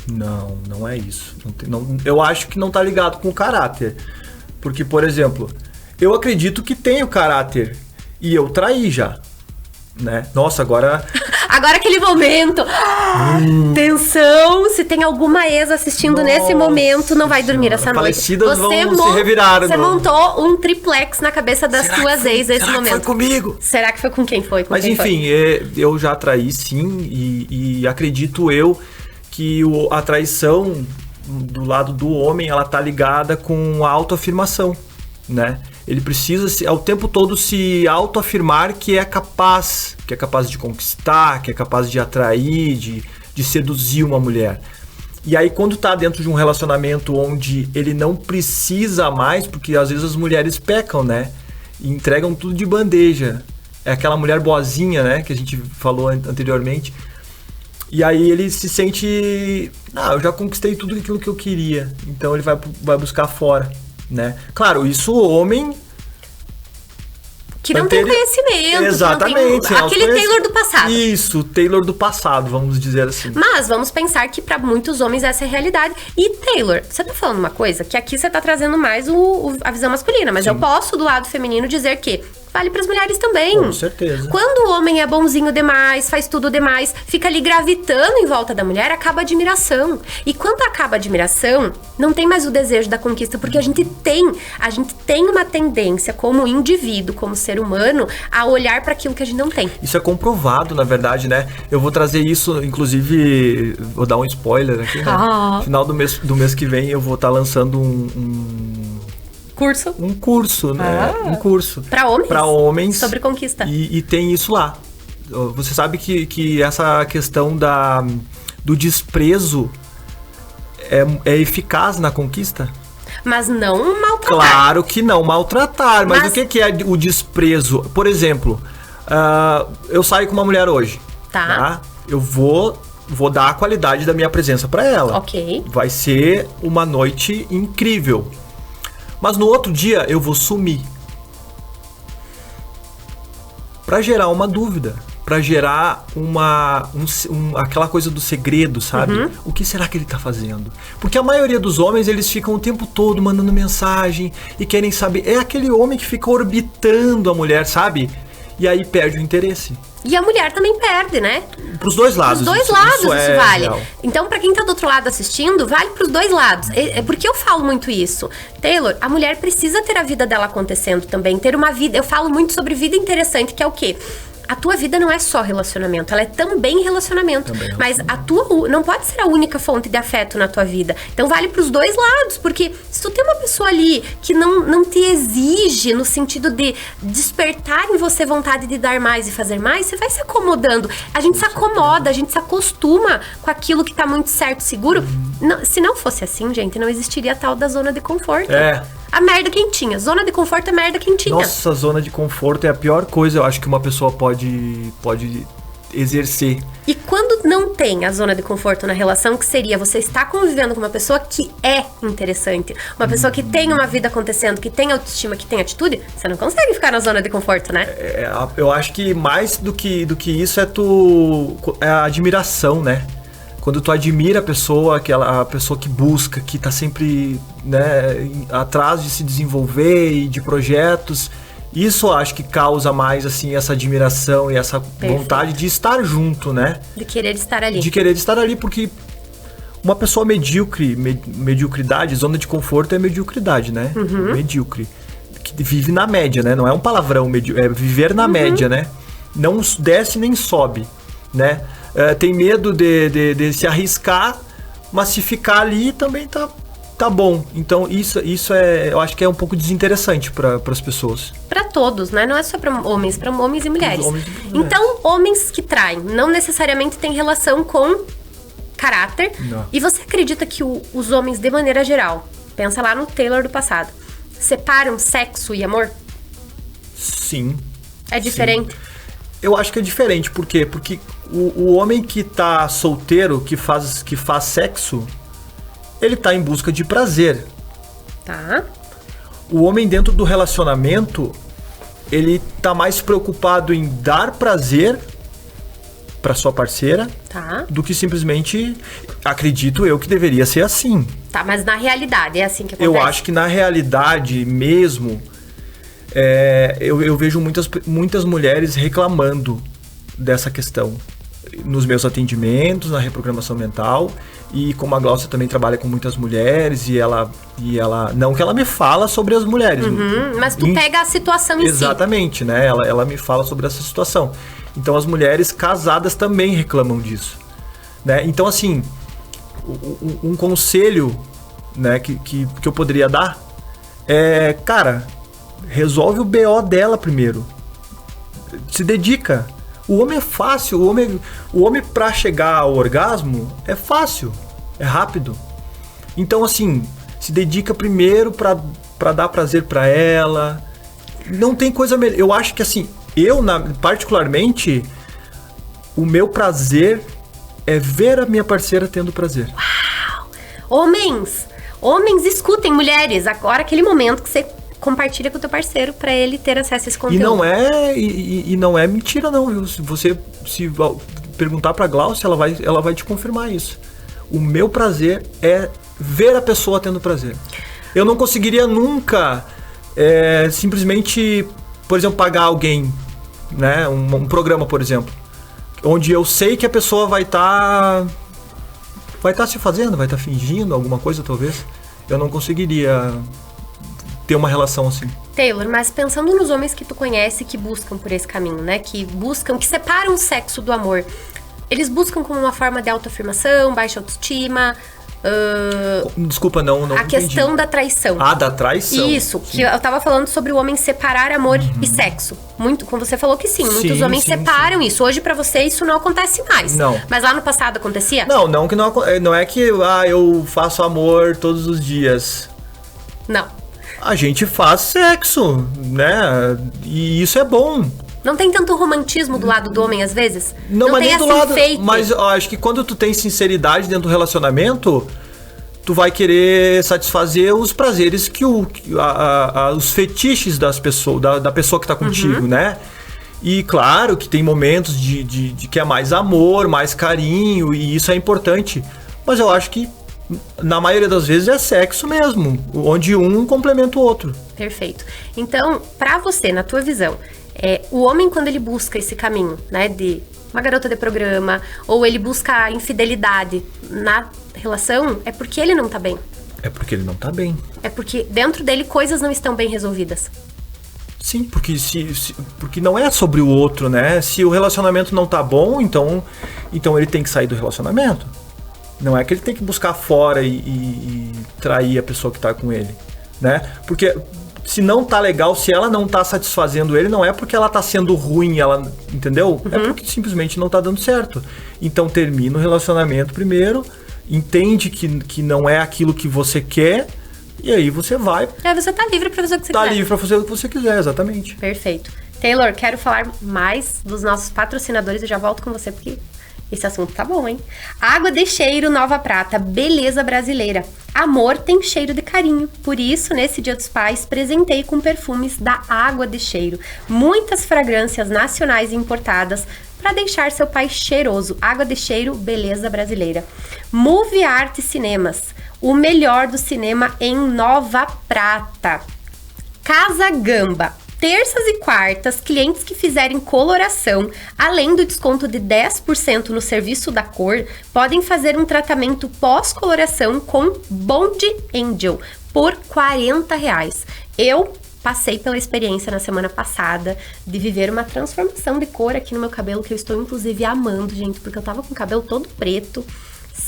Não é isso. Eu acho que não tá ligado com o caráter. Porque, por exemplo, eu acredito que tenho caráter e eu traí já, né? Nossa, agora... Agora aquele momento. Tensão. Se tem alguma ex assistindo nesse momento, não vai dormir essa noite. Falecidas vão se revirar. Você montou um triplex na cabeça das tuas ex nesse momento. Será que foi comigo? Será que foi com quem foi? Mas enfim, eu já traí sim e acredito eu que a traição do lado do homem, ela tá ligada com a autoafirmação, né? Ele precisa ao tempo todo se autoafirmar que é capaz de conquistar, que é capaz de atrair, de seduzir uma mulher. E aí quando tá dentro de um relacionamento onde ele não precisa mais, porque às vezes as mulheres pecam, né? E entregam tudo de bandeja. É aquela mulher boazinha, né? Que a gente falou anteriormente. E aí ele se sente... eu já conquistei tudo aquilo que eu queria. Então ele vai buscar fora, né? Claro, isso o homem... Que não tem conhecimento. Exatamente. Que não tem... Aquele Taylor do passado. Isso, Taylor do passado, vamos dizer assim. Mas vamos pensar que para muitos homens essa é a realidade. E Taylor, você tá falando uma coisa que aqui você tá trazendo mais a visão masculina. Mas sim, eu posso, do lado feminino, dizer que vale pras mulheres também. Com certeza. Quando o homem é bonzinho demais, faz tudo demais, fica ali gravitando em volta da mulher, acaba a admiração. E quando acaba a admiração, não tem mais o desejo da conquista, porque a gente tem uma tendência como indivíduo, como ser humano, a olhar para aquilo que a gente não tem. Isso é comprovado, na verdade, né? Eu vou trazer isso, inclusive, vou dar um spoiler aqui, né? No final do mês que vem eu vou estar lançando um curso, né? Um curso. Pra homens. Sobre conquista. E tem isso lá. Você sabe que essa questão do desprezo é eficaz na conquista? Mas não maltratar. Claro que não maltratar. Mas o que é o desprezo? Por exemplo, eu saio com uma mulher hoje. Tá? Eu vou dar a qualidade da minha presença pra ela. Ok. Vai ser uma noite incrível. Mas no outro dia eu vou sumir. Pra gerar uma dúvida. Pra gerar aquela coisa do segredo, sabe? Uhum. O que será que ele tá fazendo? Porque a maioria dos homens, eles ficam o tempo todo mandando mensagem e querem saber. É aquele homem que fica orbitando a mulher, sabe? E aí perde o interesse. E a mulher também perde, né? Pros dois lados. Pros dois lados isso vale. Real. Então, pra quem tá do outro lado assistindo, vale pros dois lados. É porque eu falo muito isso. Taylor, a mulher precisa ter a vida dela acontecendo também. Ter uma vida... Eu falo muito sobre vida interessante, que é o quê? A tua vida não é só relacionamento, ela é também relacionamento. Mas a tua não pode ser a única fonte de afeto na tua vida. Então vale pros dois lados, porque se tu tem uma pessoa ali que não te exige no sentido de despertar em você vontade de dar mais e fazer mais, você vai se acomodando. A gente se acomoda, a gente se acostuma com aquilo que tá muito certo, seguro. Não, se não fosse assim, gente, não existiria a tal da zona de conforto. A merda quentinha. Zona de conforto é merda quentinha. Nossa, zona de conforto é a pior coisa, eu acho, que uma pessoa pode exercer. E quando não tem a zona de conforto na relação, que seria você estar convivendo com uma pessoa que é interessante, uma pessoa que tem uma vida acontecendo, que tem autoestima, que tem atitude, você não consegue ficar na zona de conforto, né? Eu acho que mais do que isso é a admiração, né? Quando tu admira a pessoa que busca, que tá sempre, né, atrás de se desenvolver e de projetos, isso eu acho que causa mais, assim, essa admiração e essa vontade de estar junto, né? De querer estar ali. De querer estar ali, porque uma pessoa medíocre, mediocridade, zona de conforto é mediocridade, né? Uhum. Medíocre. Que vive na média, né? Não é um palavrão, é viver na média, né? Não desce nem sobe, né? Tem medo de se arriscar, mas se ficar ali também tá tá bom. Então isso eu acho que é um pouco desinteressante para as pessoas. Para todos, né? Não é só para homens e mulheres. Homens e mulheres. Então, homens que traem não necessariamente têm relação com caráter. Não. E você acredita que os homens, de maneira geral, pensa lá no Taylor do passado, separam sexo e amor? Sim. É diferente? Sim. Eu acho que é diferente. Por quê? Porque o homem que tá solteiro, que faz sexo, ele tá em busca de prazer. Tá. O homem dentro do relacionamento, ele tá mais preocupado em dar prazer para sua parceira, Tá. do que simplesmente, acredito eu, que deveria ser assim. Tá, mas na realidade é assim que acontece? Eu acho que na realidade mesmo, eu vejo muitas mulheres reclamando dessa questão nos meus atendimentos, na reprogramação mental, e como a Glaucia também trabalha com muitas mulheres, e ela não que ela me fala sobre as mulheres. Mas tu pega a situação em si. Exatamente, né? Ela me fala sobre essa situação. Então as mulheres casadas também reclamam disso, né? Então assim, um conselho, né, que eu poderia dar é, cara, resolve o BO dela primeiro. Se dedica. O homem é fácil, o homem para chegar ao orgasmo é fácil, é rápido. Então assim, se dedica primeiro para dar prazer para ela. Não tem coisa melhor. Eu acho que assim, particularmente, o meu prazer é ver a minha parceira tendo prazer. Uau! Homens, escutem, mulheres, agora aquele momento que você compartilha com o teu parceiro pra ele ter acesso a esse conteúdo. E não é mentira não, viu? Se você perguntar pra Glaucia, ela vai te confirmar isso. O meu prazer é ver a pessoa tendo prazer. Eu não conseguiria nunca simplesmente, por exemplo, pagar alguém, né? Um programa, por exemplo, onde eu sei que a pessoa vai estar se fazendo, vai estar fingindo alguma coisa, talvez. Eu não conseguiria ter uma relação assim. Taylor, mas pensando nos homens que tu conhece que buscam por esse caminho, né? Que separam o sexo do amor. Eles buscam como uma forma de autoafirmação, baixa autoestima. Desculpa, não a entendi. Questão da traição. Ah, da traição. Isso, sim. Que eu tava falando sobre o homem separar amor e sexo. Muito, como você falou que sim, muitos homens separam isso. Hoje pra você isso não acontece mais. Não. Mas lá no passado acontecia? Não é que eu faço amor todos os dias. Não. A gente faz sexo, né? E isso é bom. Não tem tanto romantismo do lado do homem, às vezes? Não, mas tem nem do lado. Fake. Mas eu acho que quando tu tem sinceridade dentro do relacionamento, tu vai querer satisfazer os prazeres os fetiches das pessoas, da pessoa que tá contigo, né? E claro que tem momentos de que é mais amor, mais carinho, e isso é importante. Mas eu acho que na maioria das vezes é sexo mesmo, onde um complementa o outro. Perfeito. Então, pra você, na tua visão, o homem quando ele busca esse caminho, né, de uma garota de programa, ou ele busca a infidelidade na relação, é porque ele não tá bem. É porque ele não tá bem. É porque dentro dele coisas não estão bem resolvidas. Sim, porque porque não é sobre o outro, né? Se o relacionamento não tá bom, então ele tem que sair do relacionamento. Não é que ele tem que buscar fora e trair a pessoa que tá com ele, né? Porque se não tá legal, se ela não tá satisfazendo ele, não é porque ela tá sendo ruim, entendeu? É porque simplesmente não tá dando certo. Então termina o relacionamento primeiro, entende que não é aquilo que você quer, e aí você vai. Você tá livre pra fazer o que você quiser. Tá livre pra fazer o que você quiser, exatamente. Perfeito. Taylor, quero falar mais dos nossos patrocinadores e já volto com você, porque esse assunto tá bom, hein? Água de Cheiro Nova Prata, beleza brasileira. Amor tem cheiro de carinho. Por isso, nesse Dia dos Pais, presentei com perfumes da Água de Cheiro. Muitas fragrâncias nacionais e importadas para deixar seu pai cheiroso. Água de Cheiro, beleza brasileira. Movie Art Cinemas, o melhor do cinema em Nova Prata. Casa Gamba. Terças e quartas, clientes que fizerem coloração, além do desconto de 10% no serviço da cor, podem fazer um tratamento pós-coloração com Bond Angel por R$40. Eu passei pela experiência na semana passada de viver uma transformação de cor aqui no meu cabelo, que eu estou inclusive amando, gente, porque eu tava com o cabelo todo preto,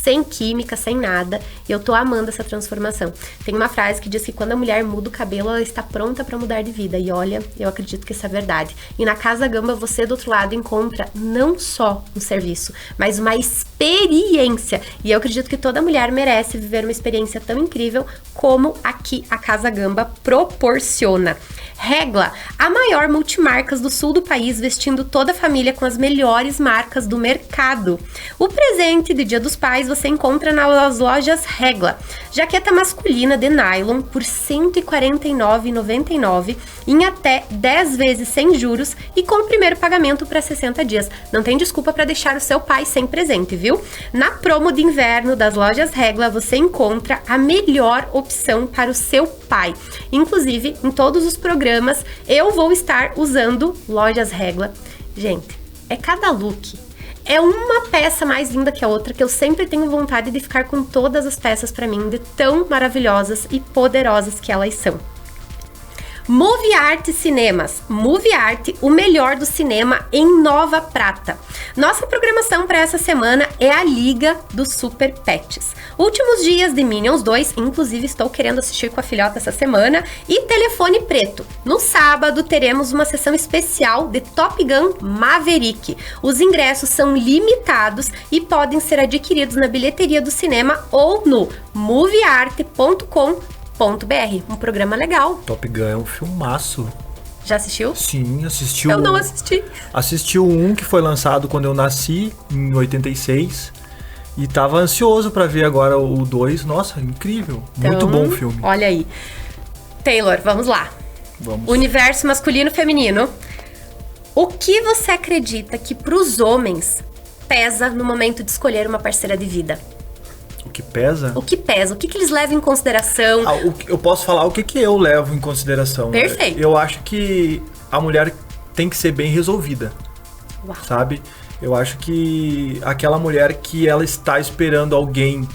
sem química, sem nada. E eu tô amando essa transformação. Tem uma frase que diz que quando a mulher muda o cabelo, ela está pronta para mudar de vida. E olha, eu acredito que isso é verdade. E na Casa Gamba, você do outro lado encontra não só um serviço, mas uma experiência. E eu acredito que toda mulher merece viver uma experiência tão incrível como aqui a Casa Gamba proporciona. Regla, a maior multimarcas do sul do país, vestindo toda a família com as melhores marcas do mercado. O presente de Dia dos Pais você encontra nas lojas Regla. Jaqueta masculina de nylon por R$ 149,99 em até 10 vezes sem juros e com o primeiro pagamento para 60 dias. Não tem desculpa para deixar o seu pai sem presente, viu? Na promo de inverno das lojas Regla você encontra a melhor opção para o seu pai. Inclusive, em todos os programas eu vou estar usando lojas Regla. Gente, é cada look. É uma peça mais linda que a outra, que eu sempre tenho vontade de ficar com todas as peças para mim, de tão maravilhosas e poderosas que elas são. Movie Art Cinemas. Movie Art, o melhor do cinema em Nova Prata. Nossa programação para essa semana é a Liga dos Super Pets. Últimos dias de Minions 2, inclusive estou querendo assistir com a filhota essa semana, e Telefone Preto. No sábado teremos uma sessão especial de Top Gun Maverick. Os ingressos são limitados e podem ser adquiridos na bilheteria do cinema ou no movieart.com.br. Um programa legal. Top Gun é um filmaço. Já assistiu? Sim, assisti Eu não assisti. Assisti o 1 que foi lançado quando eu nasci, em 86. E tava ansioso pra ver agora o 2. Nossa, incrível. Então, muito bom o filme. Olha aí. Taylor, vamos lá. Vamos. Universo masculino e feminino. O que você acredita que pros homens pesa no momento de escolher uma parceira de vida? O que pesa? O que pesa? O que eles levam em consideração? Eu posso falar o que eu levo em consideração. Perfeito. Eu acho que a mulher tem que ser bem resolvida. Uau. Sabe? Eu acho que aquela mulher que ela está esperando alguém,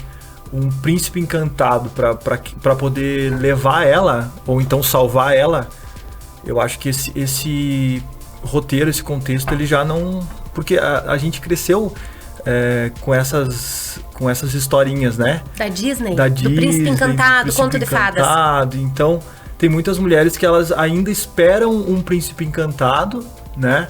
um príncipe encantado pra poder levar ela, ou então salvar ela, eu acho que esse roteiro, esse contexto, ele já não... Porque a gente cresceu com essas historinhas, né? Da Disney? Da do Disney, Príncipe Encantado, Príncipe Conto de Fadas. Então, tem muitas mulheres que elas ainda esperam um príncipe encantado, né?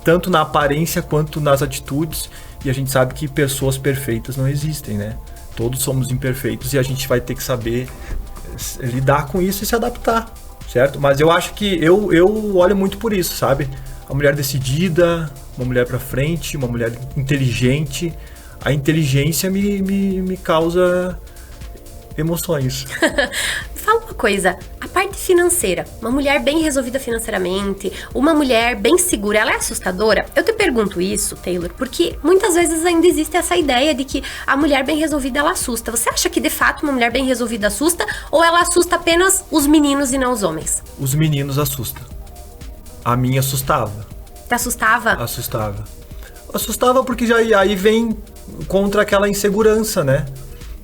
Tanto na aparência quanto nas atitudes. E a gente sabe que pessoas perfeitas não existem, né? Todos somos imperfeitos e a gente vai ter que saber lidar com isso e se adaptar, certo? Mas eu acho que eu olho muito por isso, sabe? A mulher decidida, uma mulher pra frente, uma mulher inteligente. A inteligência me causa emoções. Fala uma coisa, a parte financeira, uma mulher bem resolvida financeiramente, uma mulher bem segura, ela é assustadora? Eu te pergunto isso, Taylor, porque muitas vezes ainda existe essa ideia de que a mulher bem resolvida, ela assusta. Você acha que de fato uma mulher bem resolvida assusta, ou ela assusta apenas os meninos e não os homens? Os meninos assustam. A minha assustava. Te assustava? Assustava. Assustava porque já aí vem contra aquela insegurança, né?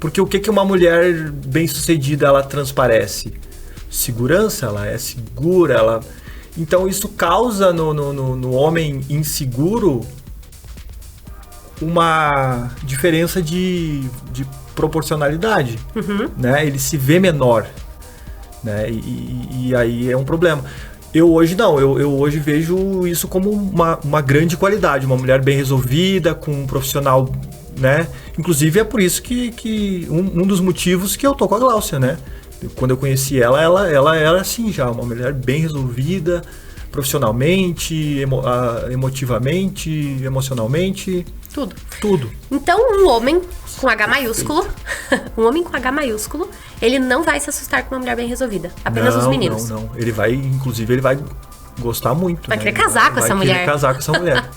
Porque o que uma mulher bem-sucedida ela transparece? Segurança, ela é segura, ela... Então isso causa no homem inseguro uma diferença de proporcionalidade, né? Ele se vê menor, né? E aí é um problema. Eu hoje não, eu hoje vejo isso como uma grande qualidade, uma mulher bem resolvida, com um profissional, né? Inclusive é por isso que um dos motivos que eu tô com a Gláucia, né? Quando eu conheci ela era assim já, uma mulher bem resolvida, profissionalmente, emotivamente, emocionalmente. Tudo. Então, um homem com H maiúsculo, um homem com H maiúsculo, ele não vai se assustar com uma mulher bem resolvida. Apenas os meninos. Não. Ele vai gostar muito. Vai querer casar com essa mulher. Vai querer casar com essa mulher.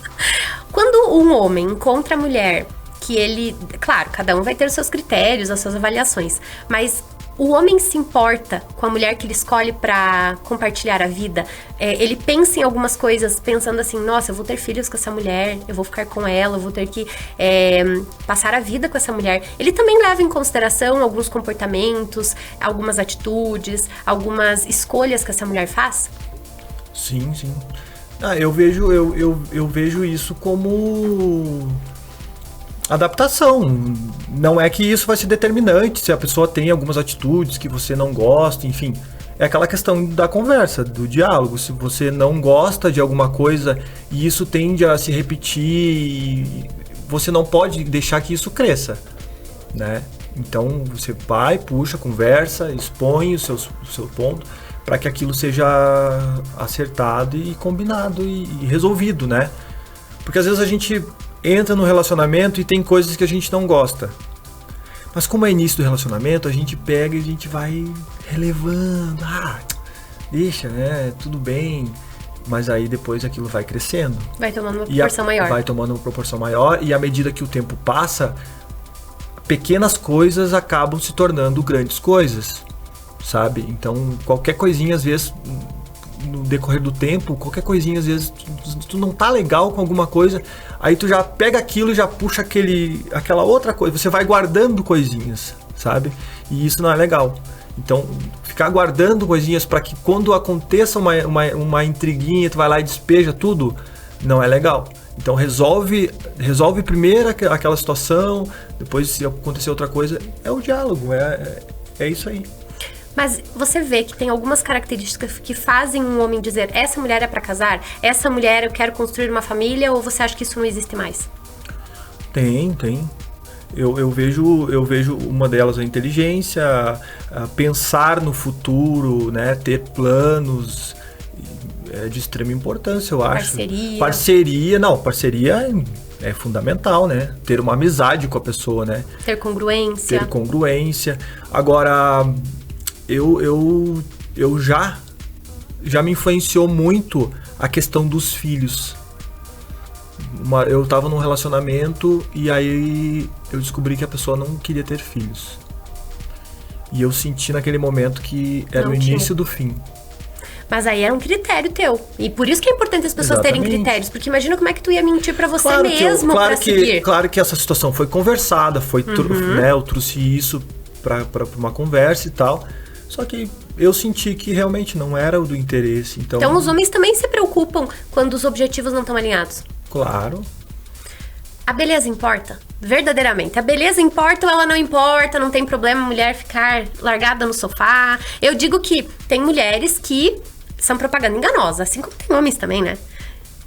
Quando um homem encontra a mulher que ele... Claro, cada um vai ter os seus critérios, as suas avaliações. Mas o homem se importa com a mulher que ele escolhe pra compartilhar a vida. Ele pensa em algumas coisas, pensando assim, nossa, eu vou ter filhos com essa mulher, eu vou ficar com ela, eu vou ter que passar a vida com essa mulher. Ele também leva em consideração alguns comportamentos, algumas atitudes, algumas escolhas que essa mulher faz? Sim. Eu vejo isso como... Adaptação. Não é que isso vai ser determinante se a pessoa tem algumas atitudes que você não gosta, enfim. É aquela questão da conversa, do diálogo. Se você não gosta de alguma coisa e isso tende a se repetir, você não pode deixar que isso cresça, né? Então você vai, puxa, conversa, expõe o seu ponto para que aquilo seja acertado e combinado e resolvido, né? Porque às vezes a gente entra no relacionamento e tem coisas que a gente não gosta. Mas como é início do relacionamento, a gente pega e a gente vai relevando. Deixa, né? Tudo bem. Mas aí depois aquilo vai crescendo. Vai tomando uma proporção maior. Vai tomando uma proporção maior. E à medida que o tempo passa, pequenas coisas acabam se tornando grandes coisas. Sabe? Então, qualquer coisinha, às vezes, no decorrer do tempo, qualquer coisinha, às vezes, tu não tá legal com alguma coisa, aí tu já pega aquilo e já puxa aquela outra coisa. Você vai guardando coisinhas, sabe? E isso não é legal. Então, ficar guardando coisinhas para que quando aconteça uma intriguinha, tu vai lá e despeja tudo, não é legal. Então, resolve primeiro aquela situação, depois, se acontecer outra coisa, é o diálogo, é isso aí. Mas você vê que tem algumas características que fazem um homem dizer: essa mulher é pra casar, essa mulher eu quero construir uma família, ou você acha que isso não existe mais? Tem. Eu vejo uma delas a inteligência, a pensar no futuro, né, ter planos, é de extrema importância, eu acho. Parceria é fundamental, né? Ter uma amizade com a pessoa, né? Ter congruência. Agora, eu já me influenciou muito a questão dos filhos. Eu tava num relacionamento e aí eu descobri que a pessoa não queria ter filhos. E eu senti naquele momento que era o início do fim. Mas aí era um critério teu. E por isso que é importante as pessoas terem critérios. Porque imagina como é que tu ia mentir pra você mesmo pra seguir. Claro que essa situação foi conversada, né, eu trouxe isso pra uma conversa e tal. Só que eu senti que realmente não era o do interesse. Então os homens também se preocupam quando os objetivos não estão alinhados. Claro. A beleza importa? Verdadeiramente. A beleza importa ou ela não importa? Não tem problema a mulher ficar largada no sofá? Eu digo que tem mulheres que são propaganda enganosa, assim como tem homens também, né?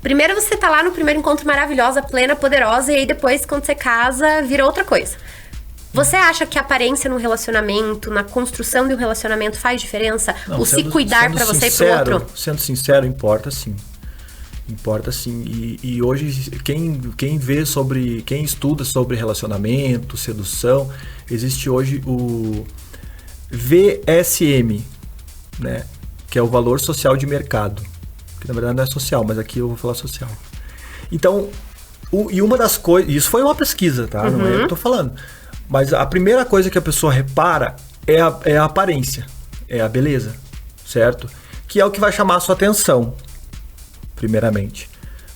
Primeiro você tá lá no primeiro encontro maravilhosa, plena, poderosa, e aí depois, quando você casa, vira outra coisa. Você acha que a aparência num relacionamento, na construção de um relacionamento faz diferença? Não, se cuidar pra você e pro outro? Sendo sincero, importa sim. Importa sim. E hoje, quem estuda sobre relacionamento, sedução, existe hoje o VSM, né? Que é o valor social de mercado. Que na verdade não é social, mas aqui eu vou falar social. Então, e uma das coisas... Isso foi uma pesquisa, tá? Não é o que eu tô falando. Mas a primeira coisa que a pessoa repara é a aparência, é a beleza, certo? Que é o que vai chamar a sua atenção, primeiramente.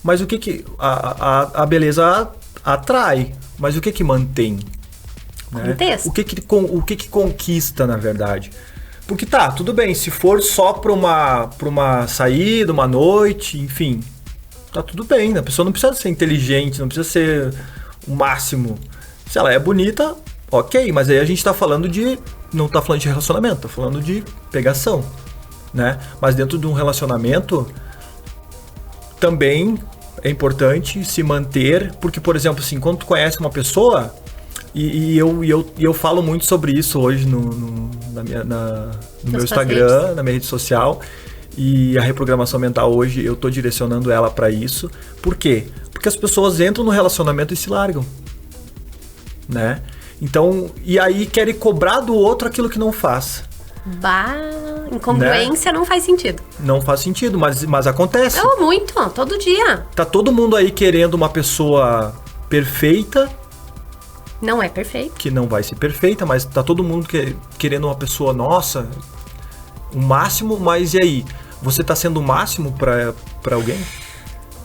Mas o que a beleza atrai, mas o que mantém? Né? O que conquista, na verdade? Porque tudo bem, se for só pra uma saída, uma noite, enfim, tá tudo bem, né? A pessoa não precisa ser inteligente, não precisa ser o máximo. Se ela é bonita, ok, mas aí a gente tá falando não tá falando de relacionamento, tá falando de pegação, né? Mas dentro de um relacionamento também é importante se manter, porque, por exemplo, assim, quando tu conhece uma pessoa, e eu falo muito sobre isso hoje no meu Instagram, na minha rede social, e a reprogramação mental hoje eu tô direcionando ela para isso. Por quê? Porque as pessoas entram no relacionamento e se largam. Né? Então, e aí querem cobrar do outro aquilo que não faz. Incongruência, né? Não faz sentido. Não faz sentido, mas acontece. Muito, todo dia. Tá todo mundo aí querendo uma pessoa perfeita. Não é perfeita. Que não vai ser perfeita, mas tá todo mundo querendo uma pessoa, nossa, o máximo, mas e aí? Você tá sendo o máximo pra alguém?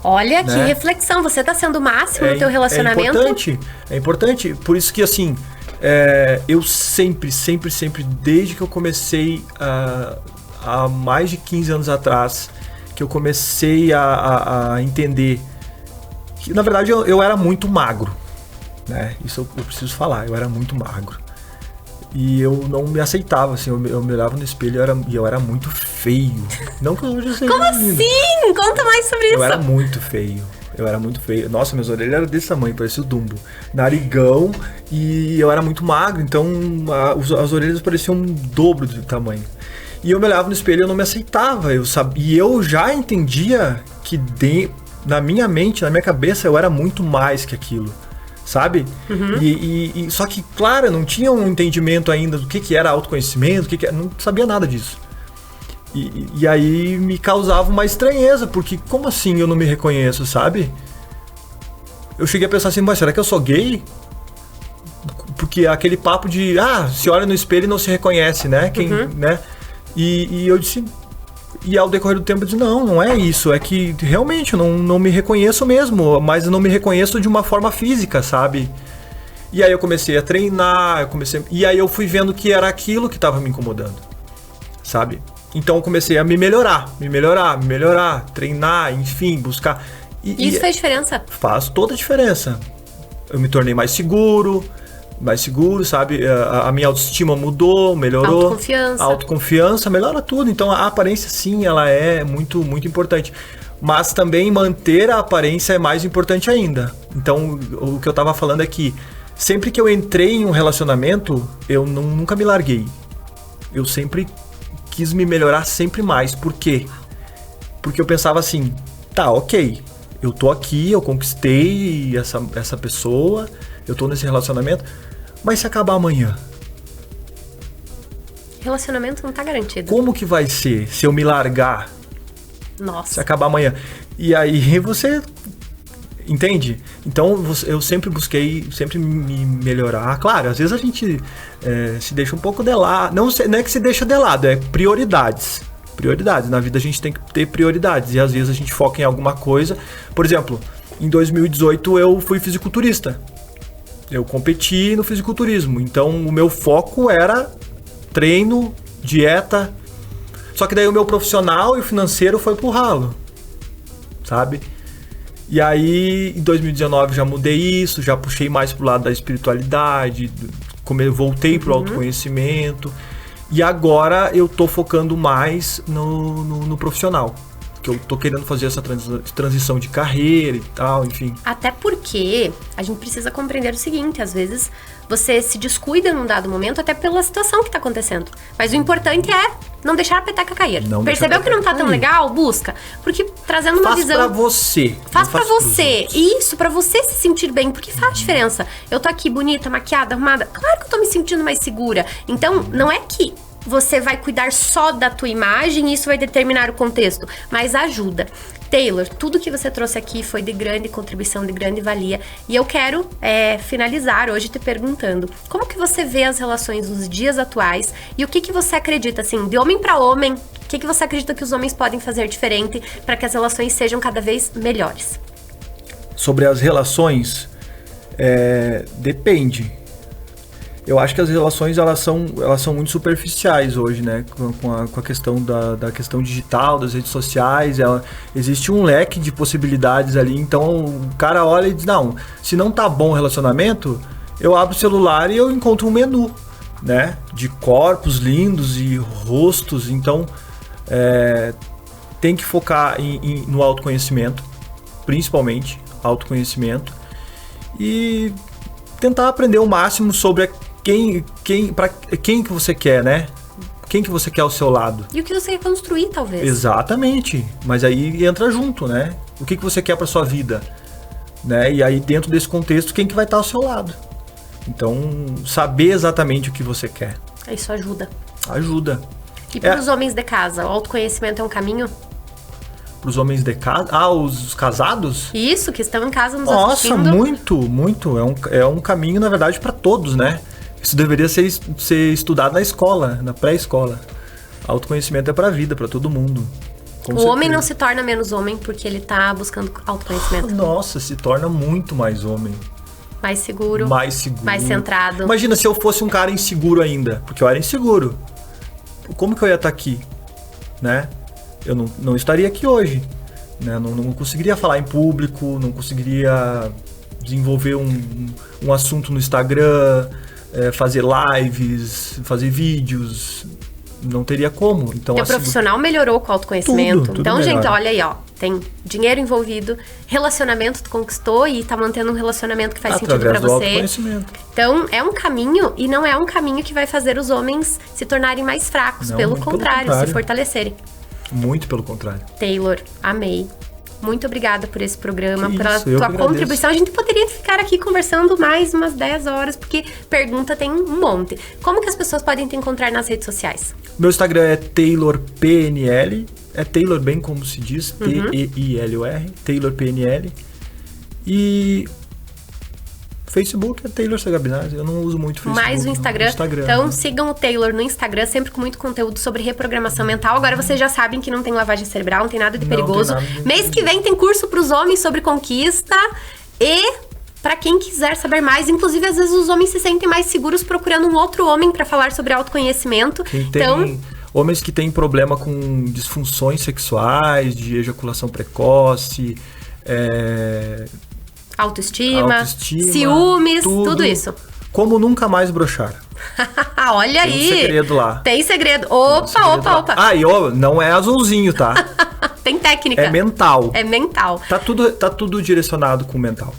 Olha, né? Que reflexão. Você tá sendo o máximo no teu relacionamento? É importante. Por isso que, assim, eu sempre, desde que eu comecei há mais de 15 anos atrás, que eu comecei a entender que, na verdade, eu era muito magro. né? Isso eu preciso falar, eu era muito magro. E eu não me aceitava, assim, eu me olhava no espelho e eu era muito feio. Não que hoje eu seja Como lindo. assim? Conta mais sobre isso. Eu era muito feio. Nossa, minhas orelhas eram desse tamanho, parecia o Dumbo. Narigão, e eu era muito magro, então as orelhas pareciam um dobro do tamanho. E eu me olhava no espelho e eu não me aceitava. E eu já entendia que na minha mente, na minha cabeça, eu era muito mais que aquilo. Sabe? Uhum. Só que, claro, eu não tinha um entendimento ainda do que era autoconhecimento, não sabia nada disso. E aí me causava uma estranheza, porque como assim eu não me reconheço, sabe? Eu cheguei a pensar assim, mas será que eu sou gay? Porque aquele papo de, se olha no espelho e não se reconhece, né? Né? E eu disse... E ao decorrer do tempo eu disse, não é isso, é que realmente eu não me reconheço mesmo, mas eu não me reconheço de uma forma física, sabe? E aí eu comecei a treinar, e aí eu fui vendo que era aquilo que estava me incomodando, sabe? Então eu comecei a me melhorar, treinar, enfim, buscar. E isso faz diferença? Faz toda a diferença. Eu me tornei mais seguro, sabe? A minha autoestima mudou, melhorou. Autoconfiança, melhora tudo. Então a aparência, sim, ela é muito, muito importante. Mas também manter a aparência é mais importante ainda. Então o que eu tava falando é que sempre que eu entrei em um relacionamento, eu nunca me larguei. Eu sempre quis me melhorar sempre mais. Por quê? Porque eu pensava assim, tá, ok, eu tô aqui, eu conquistei essa pessoa, eu tô nesse relacionamento, mas se acabar amanhã? Relacionamento não tá garantido. Como que vai ser se eu me largar? Nossa. Se acabar amanhã? E aí você... Entende? Então eu sempre busquei, sempre me melhorar. Claro, às vezes a gente se deixa um pouco de lado. Não é que se deixa de lado, é prioridades. Prioridades. Na vida a gente tem que ter prioridades. E às vezes a gente foca em alguma coisa. Por exemplo, em 2018 eu fui fisiculturista. Eu competi no fisiculturismo. Então o meu foco era treino, dieta. Só que daí o meu profissional e o financeiro foi pro ralo. Sabe? E aí, em 2019 já mudei isso, já puxei mais pro lado da espiritualidade, voltei pro autoconhecimento. E agora eu tô focando mais no profissional. Que eu tô querendo fazer essa transição de carreira e tal, enfim. Até porque a gente precisa compreender o seguinte, às vezes você se descuida num dado momento até pela situação que tá acontecendo. Mas o importante é não deixar a peteca cair. Percebeu que não tá tão legal? Busca. Porque trazendo uma visão... Faz pra você. Faz pra você. Isso, pra você se sentir bem, porque faz diferença. Eu tô aqui bonita, maquiada, arrumada. Claro que eu tô me sentindo mais segura. Então, não é que você vai cuidar só da tua imagem e isso vai determinar o contexto, mas ajuda. Taylor, tudo que você trouxe aqui foi de grande contribuição, de grande valia. E eu quero finalizar hoje te perguntando, como que você vê as relações nos dias atuais e o que você acredita, assim, de homem para homem, o que você acredita que os homens podem fazer diferente para que as relações sejam cada vez melhores? Sobre as relações, depende. Eu acho que as relações elas são muito superficiais hoje, né? Com a questão da questão digital, das redes sociais, existe um leque de possibilidades ali. Então o cara olha e diz, não, se não tá bom o relacionamento, eu abro o celular e eu encontro um menu, né? De corpos lindos e rostos. Então tem que focar no autoconhecimento, principalmente autoconhecimento, e tentar aprender o máximo sobre quem que você quer, né? Quem que você quer ao seu lado. E o que você quer construir, talvez. Exatamente. Mas aí entra junto, né? O que você quer pra sua vida, né? E aí dentro desse contexto, quem que vai estar ao seu lado. Então, saber exatamente o que você quer. Isso ajuda. Ajuda. E para os homens de casa, o autoconhecimento é um caminho? Para os homens de casa? Os casados? Isso, que estão em casa nos assistindo. Nossa, muito. É um caminho, na verdade, para todos, né? Isso deveria ser estudado na escola, na pré-escola. Autoconhecimento é pra vida, pra todo mundo. O homem não se torna menos homem porque ele tá buscando autoconhecimento. Nossa, se torna muito mais homem. Mais seguro. Mais seguro. Mais centrado. Imagina se eu fosse um cara inseguro ainda, porque eu era inseguro. Como que eu ia estar aqui? Né? Eu não estaria aqui hoje. Né? Não conseguiria falar em público, não conseguiria desenvolver um assunto no Instagram, fazer lives, fazer vídeos, não teria como. Então, o profissional melhorou com o autoconhecimento. Tudo então, melhora. gente, olha aí, ó. Tem dinheiro envolvido, relacionamento tu conquistou e tá mantendo um relacionamento que faz sentido pra através do você. autoconhecimento. Então, é um caminho e não é um caminho que vai fazer os homens se tornarem mais fracos. Não, Pelo muito pelo contrário, contrário. se fortalecerem. Muito pelo contrário. Taylor, amei. Muito obrigada por esse programa, Que pela isso, eu tua que agradeço. contribuição. A gente poderia ficar aqui conversando mais umas 10 horas, porque pergunta tem um monte. Como que as pessoas podem te encontrar nas redes sociais? Meu Instagram é TaylorPNL. É Taylor bem como se diz, T-E-I-L-O-R, TaylorPNL. E Facebook é Taylor Sagabinazzi. Eu não uso muito Facebook. Mais o Instagram. Então, sigam o Taylor no Instagram, sempre com muito conteúdo sobre reprogramação mental. Agora vocês já sabem que não tem lavagem cerebral, não tem nada de perigoso. Tem nada de Mês que vem tem curso para os homens sobre conquista e para quem quiser saber mais. Inclusive, às vezes os homens se sentem mais seguros procurando um outro homem para falar sobre autoconhecimento. Então, homens que têm problema com disfunções sexuais, de ejaculação precoce, autoestima, ciúmes, tudo isso. Como nunca mais broxar. Olha aí. Tem um segredo lá. Tem segredo. Opa. Ah, e não é azulzinho, tá? Tem técnica. É mental. É mental. Tá tudo direcionado com o mental.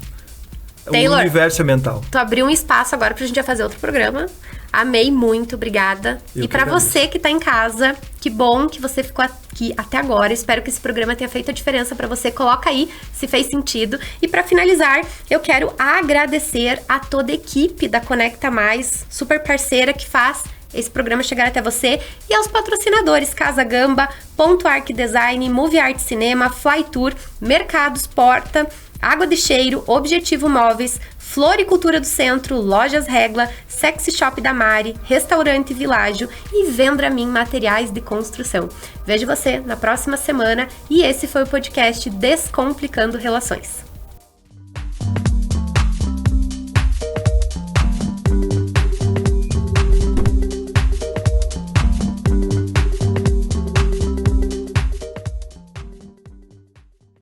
Taylor, o universo é mental. Tu abriu um espaço agora pra gente já fazer outro programa. Amei muito, obrigada. E pra você que tá em casa, que bom que você ficou aqui até agora. Espero que esse programa tenha feito a diferença pra você. Coloca aí se fez sentido. E pra finalizar, eu quero agradecer a toda a equipe da Conecta Mais, super parceira que faz esse programa chegar até você, e aos patrocinadores Casa Gamba, Ponto Arc Design, Movie Art Cinema, Fly Tour, Mercados Porta, Água de Cheiro, Objetivo Móveis, Floricultura do Centro, Lojas Regla, Sexy Shop da Mari, Restaurante Világio e Vendramin Materiais de Construção. Vejo você na próxima semana e esse foi o podcast Descomplicando Relações.